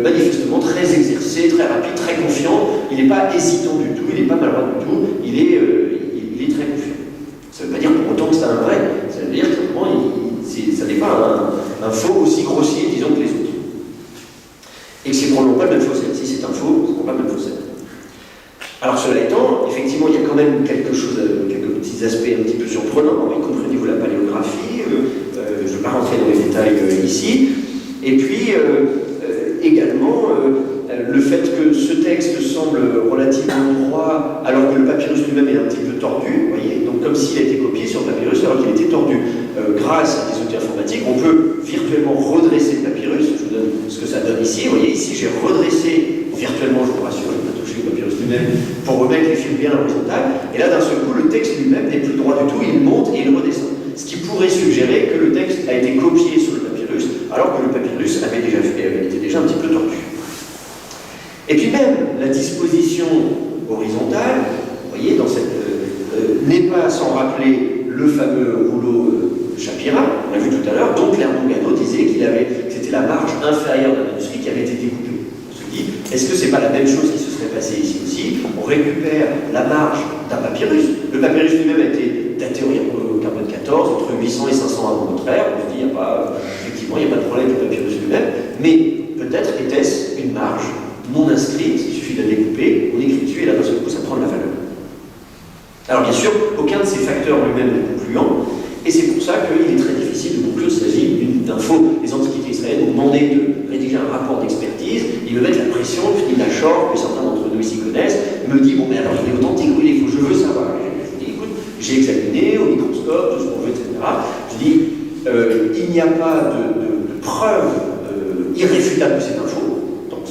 manifestement très exercé, très rapide, très confiant. Il n'est pas hésitant du tout, il n'est pas maladroit du tout, il est très confiant. Ça ne veut pas dire pour autant que c'est un vrai, ça veut dire que simplement ça n'est pas un faux aussi grossier, disons, que les autres. Et que c'est probablement pas le même fausset. Si c'est un faux, c'est probablement pas le même fausset. Alors cela étant, effectivement, il y a quand même quelques petits aspects un petit peu surprenants, y compris au niveau de la paléographie. Je ne vais pas rentrer dans les détails ici. Et puis, également, le fait que ce texte semble relativement droit, alors que le papyrus lui-même est un petit peu tordu, vous voyez, donc comme s'il a été copié sur le papyrus alors qu'il était tordu. Grâce à des outils informatiques, on peut virtuellement redresser le papyrus. Je vous donne ce que ça donne ici. Vous voyez, ici, j'ai redressé virtuellement, je vous rassure, je vais pas toucher le papyrus lui-même pour remettre les fils bien à l'horizontale. Et là, d'un seul coup, le texte lui-même n'est plus droit du tout, il monte et il redescend. Ce qui pourrait suggérer que le texte a été copié sur le papyrus, alors que le papyrus avait été déjà un petit peu tordu. Et puis même, la disposition horizontale, vous voyez, dans cette n'est pas sans rappeler le fameux rouleau Shapira, on l'a vu tout à l'heure, donc Lermongano disait que c'était la marge inférieure d'un manuscrit qui avait été découpée. On se dit, est-ce que c'est pas la même chose qui se serait passée ici aussi? On récupère la marge d'un papyrus. Le papyrus lui-même a été daté au carbone 14, entre 800 et 500 avant notre ère. On se dit, effectivement, il n'y a pas de problème avec le papyrus lui-même, mais peut-être était-ce une marge non inscrite, il suffit de la découper, on écrit dessus et là, d'un seul coup, ça prend de la valeur. Alors bien sûr, aucun de ces facteurs lui-même n'est concluant, et c'est pour ça qu'il est très difficile de conclure qu'il s'agit d'une info. Les antiquités israéliennes ont demandé de rédiger un rapport d'expertise, ils me mettent la pression, Philippe Lachor, que certains d'entre nous ici connaissent, me dit, bon mais alors il est authentique ou il est faux? Je veux savoir. Je dis, écoute, j'ai examiné au microscope, tout ce qu'on veut, etc. Je dis, il n'y a pas de preuve irréfutable que c'est un faux, donc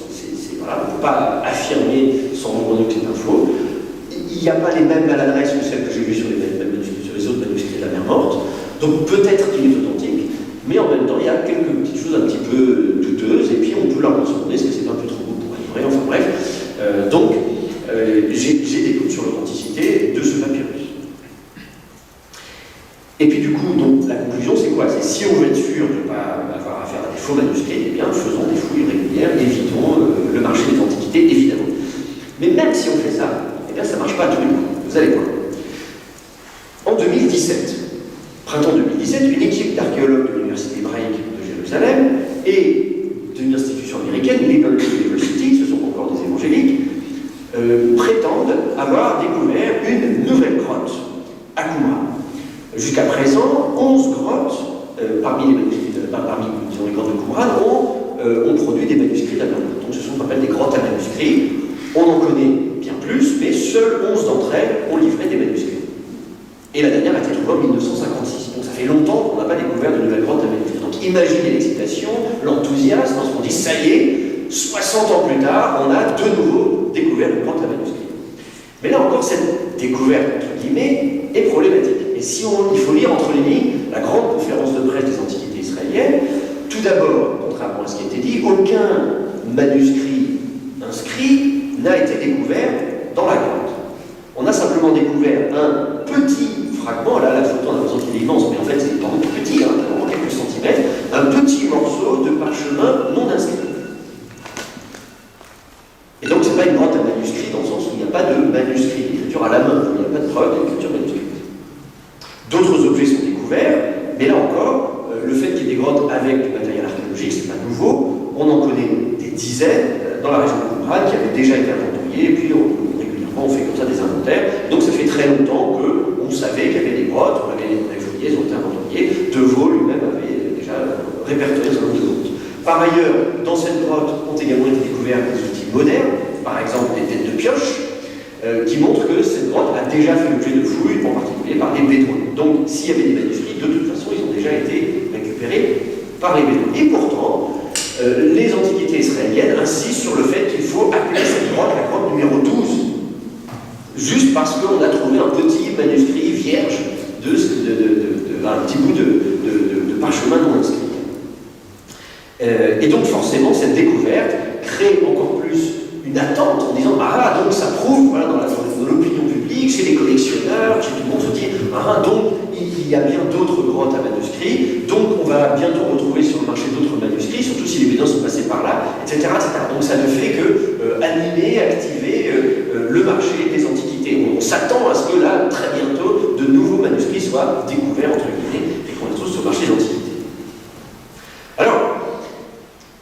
voilà, on ne peut pas affirmer sans nombre que c'est un faux. Il n'y a pas les mêmes maladresses que celles que j'ai vues sur les autres manuscrits de la mer Morte, donc peut-être qu'il est authentique, mais en même temps, il y a quelques petites choses un petit peu douteuses, et puis on peut leur demander est-ce que c'est un peu trop beau pour être vrai, enfin bref. Donc, j'ai des doutes sur l'authenticité de ce papyrus. Et puis du coup, donc, la conclusion, c'est quoi? C'est si on veut être sûr de ne pas avoir affaire à des faux manuscrits, eh bien, faisons des fouilles régulières, évitons le marché des antiquités, évidemment. Mais même si on fait ça, ça ne marche pas à tous les coups. Vous allez voir. En 2017, printemps 2017, une équipe d'archéologues de l'Université hébraïque de Jérusalem et d'une institution américaine, Liberty University, ce sont encore des évangéliques, prétendent avoir découvert une nouvelle grotte à Qumran. Jusqu'à présent, 11 grottes, parmi les grottes de Qumran, ont produit des manuscrits de la mer Morte. Donc ce sont ce qu'on appelle des grottes à manuscrits. On en connaît bien plus, mais seules 11 d'entre elles ont livré des manuscrits. Et la dernière a été trouvée en 1956. Donc ça fait longtemps qu'on n'a pas découvert de nouvelles grottes à manuscrits. Donc imaginez l'excitation, l'enthousiasme, lorsqu'on dit ça y est, 60 ans plus tard, on a de nouveau découvert une grotte à manuscrits. Mais là encore, cette découverte, entre guillemets, est problématique. Et si il faut lire entre les lignes, la grande conférence de presse des Antiquités israéliennes à ce qui a été dit, aucun manuscrit inscrit n'a été découvert dans la grotte. On a simplement découvert un petit fragment, là la photo on a l'impression qu'il est immense, mais en fait c'est vraiment tout petit, hein, vraiment quelques centimètres, un petit morceau de parchemin non inscrit. Et donc c'est pas une grotte à manuscrit dans le sens où il n'y a pas de manuscrit, d'écriture à la main, il n'y a pas de preuve d'écriture manuscrite. D'autres objets sont découverts, mais là encore, le fait qu'il y ait des grottes avec du matériel archéologique, c'est pas nouveau. On en connaît des dizaines dans la région de Qumran qui avaient déjà été inventoriées, et puis régulièrement on fait comme ça des inventaires. Donc ça fait très longtemps qu'on savait qu'il y avait des grottes, on avait fouillé, elles ont été inventoriées. De Vaux lui-même avait déjà répertorié ce nombre de grottes. Par ailleurs, dans cette grotte ont également été découverts des outils modernes, par exemple des têtes de pioche, qui montrent que cette grotte a déjà fait l'objet de fouilles, en particulier par les Bédouins. Donc s'il y avait des manuscrits, de toute façon, ils ont déjà été récupérés par les Bédouins. Et pourtant, les antiquités israéliennes insistent sur le fait qu'il faut appeler cette grotte la grotte numéro 12, juste parce qu'on a trouvé un petit manuscrit vierge un petit bout de parchemin non inscrit. Et donc forcément, cette découverte crée encore plus une attente en disant « Ah, donc ça prouve, voilà, dans l'opinion publique, chez les collectionneurs, chez tout le monde se dit « Ah, donc il y a bien d'autres grottes à manuscrits, donc on va bientôt retrouver sur le marché d'autres manuscrits, surtout si les Bédouins sont passés par là, etc. etc. » Donc ça ne fait que animer, activer le marché des antiquités. On s'attend à ce que là, très bientôt, de nouveaux manuscrits soient découverts, entre guillemets, et qu'on les trouve sur le marché des antiquités. Alors,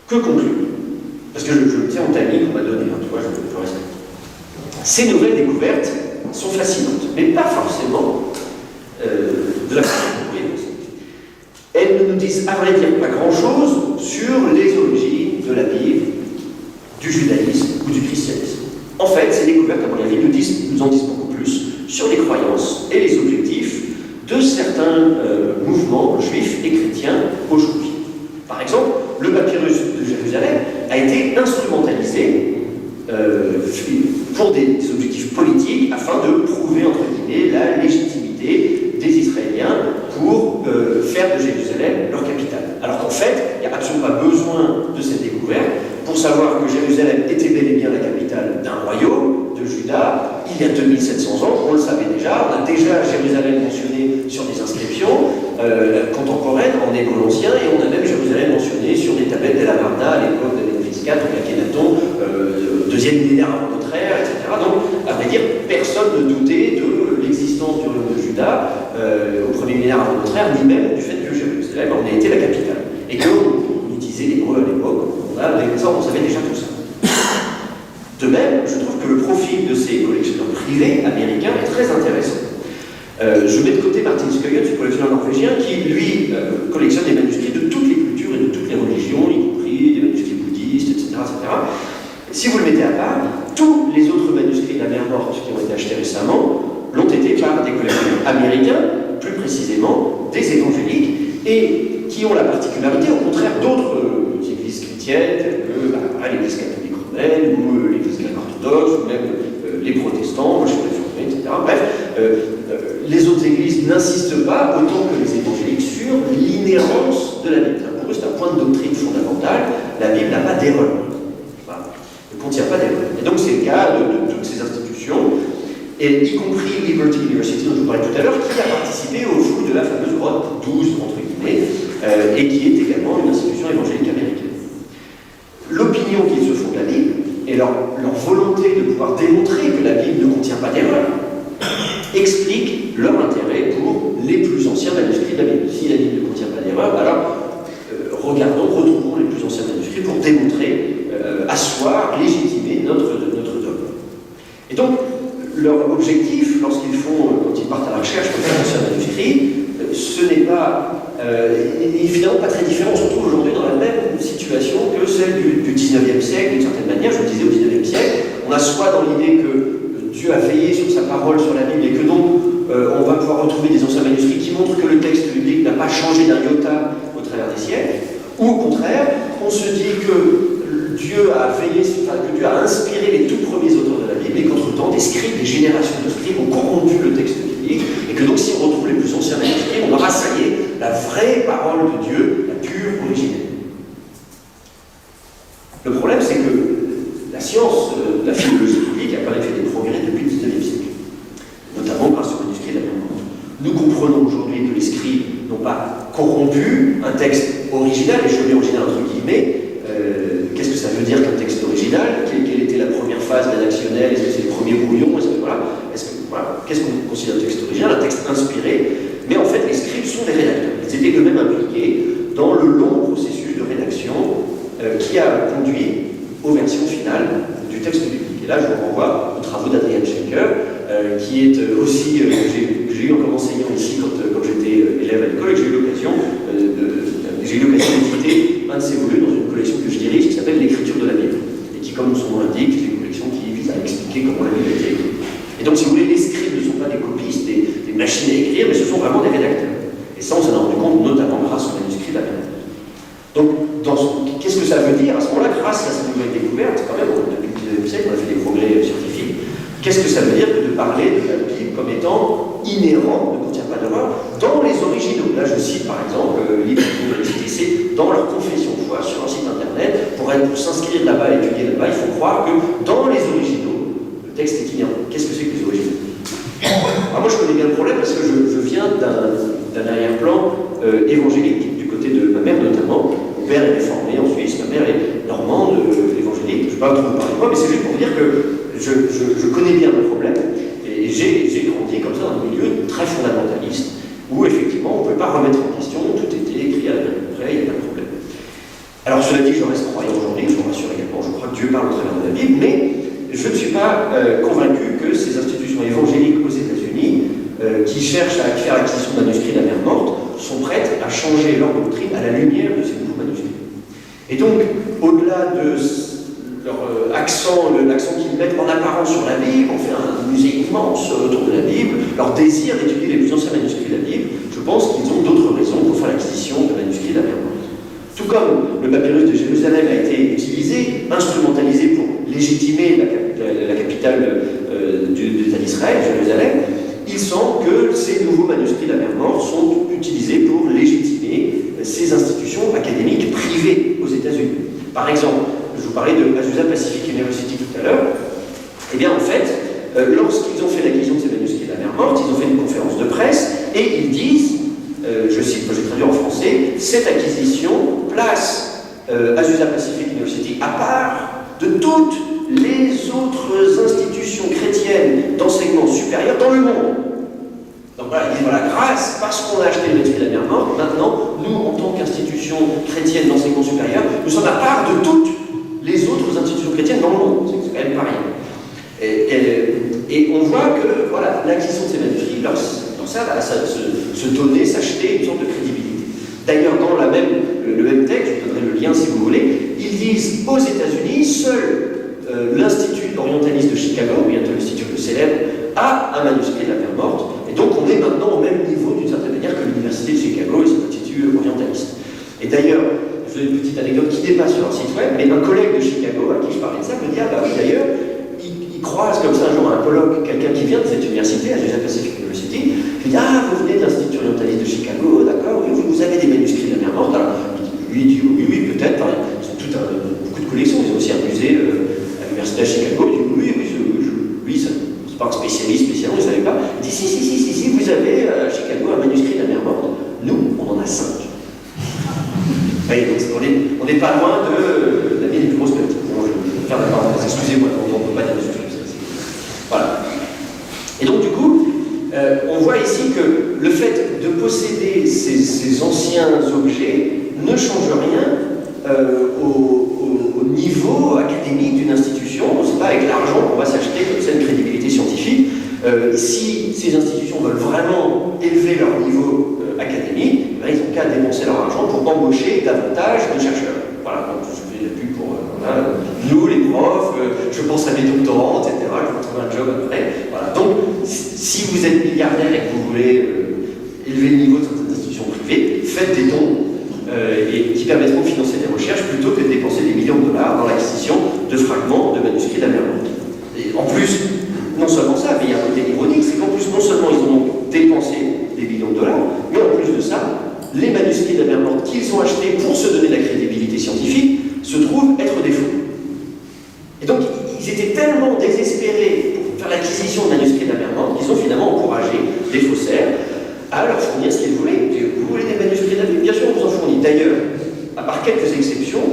que conclure? Parce que je me tiens au timing qu'on m'a donné, hein, tu vois, je respecte. Ces nouvelles découvertes sont fascinantes, mais pas forcément de la façon dont vous les pensez. Elles ne nous disent, à vrai dire, pas grand-chose sur les origines de la Bible, du judaïsme ou du christianisme. En fait, ces découvertes, à mon avis, nous en disent beaucoup plus sur les croyances et les objectifs de certains mouvements juifs et chrétiens aujourd'hui. Par exemple, le papyrus de Jérusalem a été instrumentalisé pour des objectifs politiques afin de prouver, entre guillemets, la légitimité des Israéliens pour faire de Jérusalem leur capitale. Alors qu'en fait, il n'y a absolument pas besoin de cette découverte pour savoir que Jérusalem était bel et bien la capitale d'un royaume, de Juda, il y a 2700 ans, on le savait déjà, on a déjà Jérusalem mentionné sur des inscriptions contemporaines en hébreu ancien, et on a même Jérusalem mentionné sur des tablettes de la Varna à l'époque de Memphis IV, donc Akhenaton, deuxième millénaire avant notre ère, etc. Donc, à vrai dire, personne ne doutait de l'existence du royaume de Juda au premier millénaire avant notre ère, ni même du fait que Jérusalem en ait été la capitale. Et qu'on utilisait l'hébreu à l'époque, on savait déjà tout ça. De même, je trouve que le profil de ces collectionneurs privés américains est très intéressant. Je mets de côté Martin Scoggin, ce collectionneur norvégien, qui, lui, collectionne des manuscrits de toutes les cultures et de toutes les religions, y compris des manuscrits bouddhistes, etc., etc. Si vous le mettez à part, tous les autres manuscrits de la mer Morte qui ont été achetés récemment l'ont été par des collectionneurs américains, plus précisément des évangéliques, et qui ont la particularité, au contraire d'autres églises chrétiennes, telles que l'église catholique romaine, ou l'église grecque-orthodoxe, ou même les protestants, les réformés, etc. Bref, les autres églises n'insistent pas autant que les évangéliques sur l'inhérence de la Bible. Pour eux, c'est un point de doctrine fondamental. La Bible n'a pas d'erreur. Voilà. Elle ne contient pas d'erreur. Et donc, c'est le cas de toutes ces institutions, et y compris Liberty University, dont je vous parlais tout à l'heure, qui a participé au fouilles de la fameuse grotte 12, entre guillemets, et qui est également une institution évangélique américaine. L'opinion qu'ils se font de la Bible et leur volonté de pouvoir démontrer que la Bible ne contient pas d'erreur explique leur intérêt pour les plus anciens manuscrits de la Bible. Si la Bible ne contient pas d'erreur, alors retrouvons les plus anciens manuscrits pour démontrer, asseoir, légitimer notre dogme. Et donc, leur objectif, quand ils partent à la recherche pour faire d'anciens manuscrits, ce n'est pas, évidemment pas très différent. On se retrouve aujourd'hui dans la même situation que celle du 19e siècle, d'une certaine manière. Je le disais, au 19e siècle, on a soit dans l'idée que Dieu a veillé sur sa parole, sur la Bible, et que donc on va pouvoir retrouver des anciens manuscrits qui montrent que le texte biblique n'a pas changé d'un iota au travers des siècles, ou au contraire, on se dit que Dieu a veillé, que Dieu a inspiré les tout premiers auteurs de la Bible, et qu'entre-temps, des scribes, des générations de scribes ont corrompu le texte biblique, et que donc si on retrouve les plus anciens manuscrits, on aura, ça y est, la vraie parole de Dieu, la pure, originelle. nous comprenons aujourd'hui que les scribes n'ont pas corrompu un texte original, et je mets original entre guillemets. Qu'est-ce que ça veut dire qu'un texte original? Quelle était la première phase rédactionnelle? Est-ce que c'est le premier brouillon? Qu'est-ce qu'on considère un texte original? Un texte inspiré. Mais en fait, les scribes sont des rédacteurs. Ils étaient eux-mêmes impliqués dans le long processus de rédaction qui a conduit aux versions finales du texte biblique. Et là, je vous renvoie aux travaux d'Adrian Schenker, qui est aussi, que j'ai eu comme enseignant ici quand j'étais élève à l'école, et que j'ai eu l'occasion d'éditer un de ses volumes dans une collection que je dirige qui s'appelle L'écriture de la Bible, et qui, comme son nom l'indique, c'est une collection qui vise à expliquer comment la Bible a été écrite. Et donc, si vous voulez, les scribes ne sont pas des copistes, des machines à écrire, mais ce sont vraiment des rédacteurs. Et ça, on s'en est rendu compte notamment grâce au manuscrit de la Bible. Donc, qu'est-ce que ça veut dire? À ce moment-là, grâce à cette nouvelle découverte, quand même, depuis le 19e siècle, on a fait des progrès scientifiques. Qu'est-ce que ça veut dire que de parler de la Bible comme étant inhérente, ne contient pas d'erreur, dans les originaux? Là, je cite par exemple le livre que vous avez cité, c'est dans leur confession de foi sur un site internet. Pour s'inscrire là-bas, étudier là-bas, il faut croire que dans les originaux, le texte est inhérent. Qu'est-ce que c'est que les originaux? Alors moi, je connais bien le problème parce que je viens d'un arrière-plan évangélique, du côté de ma mère notamment. Mon père est réformé en Suisse, ma mère est normande, évangélique. Je ne vais pas trop vous parler de moi, mais c'est juste pour vous dire que je connais bien le problème. Et j'ai grandi comme ça dans un milieu très fondamentaliste, où effectivement, on ne peut pas remettre en question, tout était écrit à la même près, il n'y a pas de problème. Alors cela dit, je reste croyant aujourd'hui, je vous rassure également, je crois que Dieu parle au travers de la Bible, mais je ne suis pas convaincu que ces institutions évangéliques aux États-Unis, qui cherchent à faire l'acquisition de manuscrits de la mer morte, sont prêtes à changer leur doctrine à la lumière de ces nouveaux manuscrits. Et donc, au-delà de leur l'accent qu'ils mettent en apparence sur la Bible, on fait un musée immense autour de la Bible, leur désir d'étudier les plus anciens manuscrits de la Bible, je pense qu'ils ont d'autres raisons pour faire l'acquisition de manuscrits de la mer morte. Tout comme le papyrus de Jérusalem a été utilisé, instrumentalisé pour légitimer la capitale de l'État d'Israël, Jérusalem, il semble que ces nouveaux manuscrits de la mer morte sont utilisés pour légitimer ces institutions académiques privées aux États-Unis. Par exemple, je vous parlais de Azusa Pacific University tout à l'heure. Eh bien, en fait, lorsqu'ils ont fait l'acquisition de ces manuscrits de la mer morte, ils ont fait une conférence de presse et ils disent, je cite, j'ai traduit en français, cette acquisition place Azusa Pacific University à part de toutes les autres institutions chrétiennes d'enseignement supérieur dans le monde. Donc voilà, ils disent, voilà, grâce, parce qu'on a acheté le manuscrit de la mer morte, maintenant, nous, en tant qu'institution chrétienne d'enseignement supérieur, nous sommes à part de toutes les autres institutions chrétiennes dans le monde. C'est quand même pas rien. Et on voit que, voilà, l'acquisition de ces manuscrits leur sert à se donner, s'acheter une sorte de crédibilité. D'ailleurs, dans le même texte, je vous donnerai le lien si vous voulez, ils disent, aux États-Unis, seul l'Institut orientaliste de Chicago, bientôt l'Institut le célèbre, a un manuscrit de la mer morte, et donc on est maintenant au même niveau d'une certaine manière que l'Université de Chicago et cet institut orientaliste. Et d'ailleurs, je vous donne une petite anecdote qui n'est pas sur leur site web, mais un collègue de Chicago à qui je parlais de ça me dit, ah bah oui d'ailleurs, il croise comme ça un jour à un colloque quelqu'un qui vient de cette université, à Azusa Pacific University, il dit, ah vous venez de l'Institut orientaliste de Chicago, d'accord, oui, vous avez des manuscrits de la mer morte, alors lui il dit, oui, peut-être, ils ont beaucoup de collections, ils ont aussi un musée à l'Université de Chicago, il dit, oui, c'est pas un spécialiste, spécialement, il ne savait pas. Il dit si, vous avez à Chicago un manuscrit de la mer morte. Nous, on en a 5. On n'est pas loin de la ville les plus grosses que la petite. Bon, je vais faire la parenthèse, excusez-moi, on ne peut pas dire des choses comme ça. Voilà. Et donc, du coup, on voit ici que le fait de posséder ces anciens objets ne change rien au niveau académique d'une institution. C'est pas avec l'argent qu'on va s'acheter comme ça une crédibilité scientifique. Si ces institutions veulent vraiment élever leur niveau académique, ben, ils n'ont qu'à dépenser leur argent pour embaucher davantage de chercheurs. Voilà, donc je fais la pub pour nous, les profs, je pense à mes doctorants, etc. Je vais trouver un job après. Voilà. Donc, si vous êtes milliardaire et que vous voulez élever le niveau de certaines institutions privées, faites des dons et qui permettront de financer des recherches plutôt que de dépenser des millions de dollars dans l'acquisition de fragments de manuscrits de la mer morte. Et en plus, non seulement ça, mais il y a un côté ironique, c'est qu'en plus, non seulement ils ont dépensé des millions de dollars, mais en plus de ça, les manuscrits de la mer morte qu'ils ont achetés pour se donner de la crédibilité scientifique se trouvent être des faux. Et donc, ils étaient tellement désespérés pour faire l'acquisition de manuscrits de la mer morte qu'ils ont finalement encouragé des faussaires à leur fournir ce qu'ils voulaient. Vous voulez des manuscrits de la Bible? Bien sûr, on vous en fournit. D'ailleurs, à part quelques exceptions,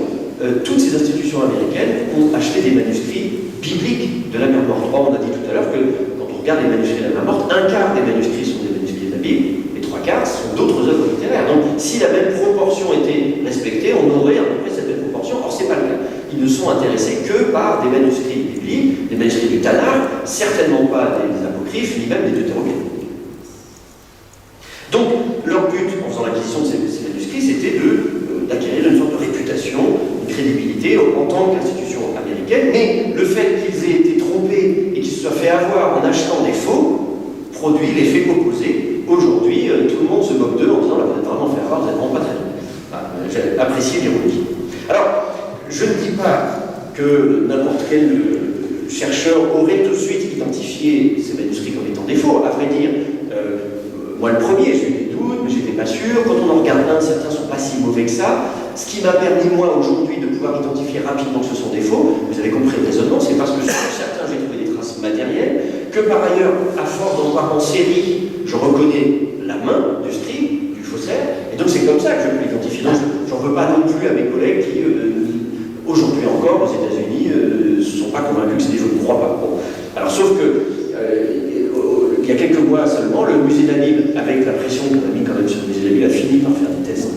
toutes ces institutions américaines ont acheté des manuscrits bibliques de la mer Morte. Or, on a dit tout à l'heure que quand on regarde les manuscrits de la mer Morte, un quart des manuscrits sont des manuscrits de la Bible, et trois quarts sont d'autres œuvres littéraires. Donc, si la même proportion était respectée, on aurait à peu près cette même proportion. Or, c'est pas le cas. Ils ne sont intéressés que par des manuscrits bibliques, des manuscrits du Tanakh, certainement pas des apocryphes, ni même des deutérocanes. Donc, leur but en faisant l'acquisition de ces manuscrits, c'était d'acquérir une sorte de réputation, une crédibilité en tant qu'institution américaine, mais le fait qu'ils aient été trompés et qu'ils se soient fait avoir en achetant des faux produit l'effet opposé. Aujourd'hui, tout le monde se moque d'eux en disant là, vous êtes vraiment fait avoir, vous n'êtes vraiment pas très bien. J'ai apprécié l'ironie. Alors, je ne dis pas que n'importe quel chercheur aurait tout de suite identifié ces manuscrits comme étant des faux. À vrai dire, moi le premier, j'ai eu des doutes, mais j'étais pas sûr. Quand on en regarde un, certains sont pas si mauvais que ça. Ce qui m'a permis, moi, aujourd'hui, de pouvoir identifier rapidement que ce sont des faux, vous avez compris le raisonnement, c'est parce que sur certains, j'ai trouvé des traces matérielles, que par ailleurs, à force d'en voir en série, je reconnais la main du scribe, du faussaire, et donc c'est comme ça que je peux l'identifier. Donc, j'en veux pas non plus à mes collègues qui, aujourd'hui encore, aux États-Unis, ne sont pas convaincus que c'est des faux, je ne crois pas. Bon. Alors, sauf que, il y a quelques mois seulement, le musée de la Bible, avec la pression qu'on a mis quand même sur le musée de la Bible, a fini par faire des tests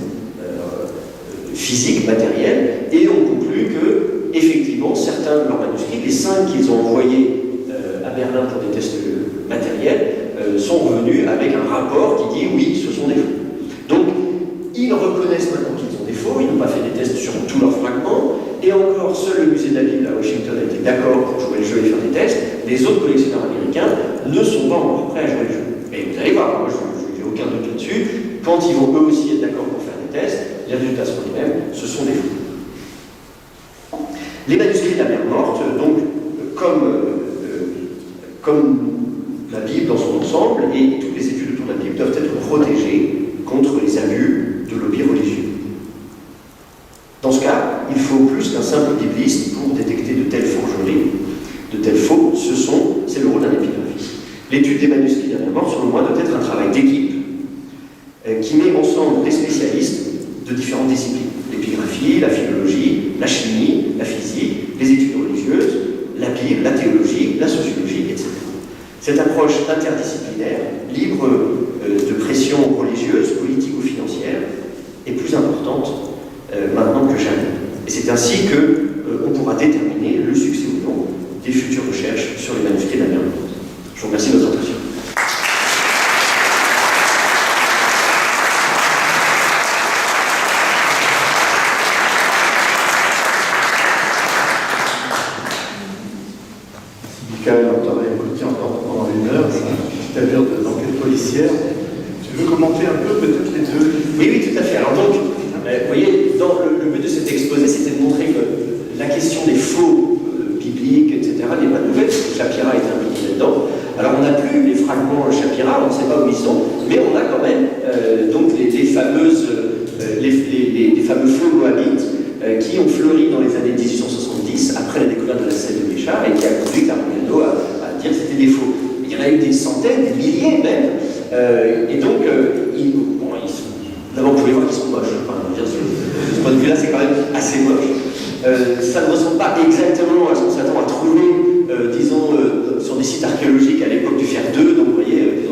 physiques, matériels, et ont conclu que, effectivement, certains de leurs manuscrits, les 5 qu'ils ont envoyés à Berlin pour des tests matériels, sont revenus avec un rapport qui dit oui, ce sont des faux. Donc, ils reconnaissent maintenant qu'ils ont des faux, ils n'ont pas fait des tests sur tous leurs fragments, et encore, seul le musée de la Bible à Washington a été d'accord pour jouer le jeu et faire des tests. Les autres collectionneurs américains ne sont pas encore prêts à jouer le jeu. Et vous allez voir, moi je n'ai aucun doute là-dessus, quand ils vont eux aussi être d'accord pour faire des tests, les résultats seront les mêmes, ce sont des faux. Les manuscrits de la mer Morte, donc, comme la Bible dans son ensemble, et toutes les études autour de la Bible doivent être protégées contre les abus de lobbies religieux. Dans ce cas, il faut plus qu'un simple bibliste pour détecter de telles forgeries, de tels faux. C'est le rôle d'un épigraphiste. L'étude des manuscrits de la mer Morte, selon moi, doit être un travail d'équipe qui met ensemble des spécialistes de différentes disciplines. L'épigraphie, la philologie, la chimie, la physique, les études religieuses, la Bible, la théologie, la sociologie, etc. Cette approche interdisciplinaire, libre de pression religieuse, politique ou financière, est plus importante maintenant que jamais. Et c'est ainsi qu'on pourra déterminer le succès ou non des futures recherches sur les manuscrits de la mer Morte. Je vous remercie de votre attention. Michael, on t'aurait écouté encore pendant une heure, c'est une petite allure d'enquête policière. Tu veux commenter un peu peut-être les deux? Oui, tout à fait. Alors donc, vous voyez, dans le but de cet exposé, c'était de montrer que la question des faux bibliques, etc., n'est pas nouvelle, parce que Shapira est impliqué là-dedans. Alors on n'a plus les fragments Shapira, on ne sait pas où ils sont, mais on a quand même donc les fameux faux moabites qui ont fleuri dans les années 1870, après la découverte de la celle de Béchar, et qui a conduit Carbonello à dire que c'était des faux. Il y en a eu des centaines, des milliers même, et donc d'abord, vous pouvez voir qu'ils sont moches. Enfin, de ce point de vue-là, c'est quand même assez moche. Ça ne ressemble pas exactement à ce qu'on s'attend à trouver, disons, sur des sites archéologiques à l'époque du fer 2, donc vous voyez,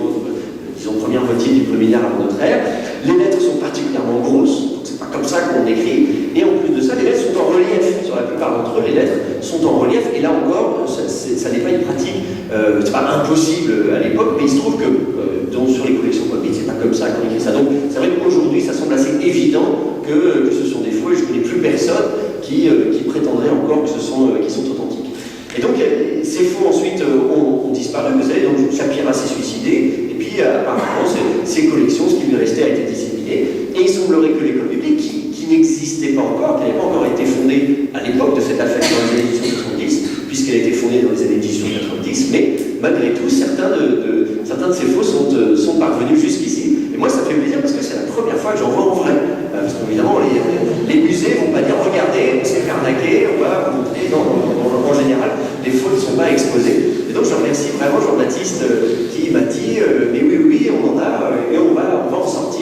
disons première moitié du 1er milliard avant notre ère. Les lettres sont particulièrement grosses, donc c'est pas comme ça qu'on écrit, et en plus de ça, les lettres sont en relief. Sur la plupart d'entre eux, les lettres sont en relief, et là encore, ça n'est pas une pratique, c'est pas impossible à l'époque, mais il se trouve que sur les collections moabites, c'est pas comme ça qu'on écrit ça. Donc c'est vrai qu'aujourd'hui, ça semble assez évident que ce sont des faux, et je ne connais plus personne qui prétendrait encore qu'ils sont authentiques. Et donc ces faux ensuite ont disparu, vous savez, donc Shapira s'est suicidé, et puis apparemment ces collections, ce qui lui restait, a été disséminé, et il semblerait que l'école biblique, qui n'existait pas encore, qui n'avait pas encore été fondée à l'époque de cette affaire dans les années 1870, puisqu'elle a été fondée dans les années 1890, mais malgré tout, certains de ces faux sont parvenus jusqu'ici. Et moi, ça me fait plaisir parce que c'est la première fois que j'en vois en vrai. Parce qu'évidemment, les musées ne vont pas dire regardez, on s'est fait arnaquer, on va vous montrer. En général, les faux ne sont pas exposés. Et donc, je remercie vraiment Jean-Baptiste qui m'a dit mais oui, oui, on en a, et on va en sortir.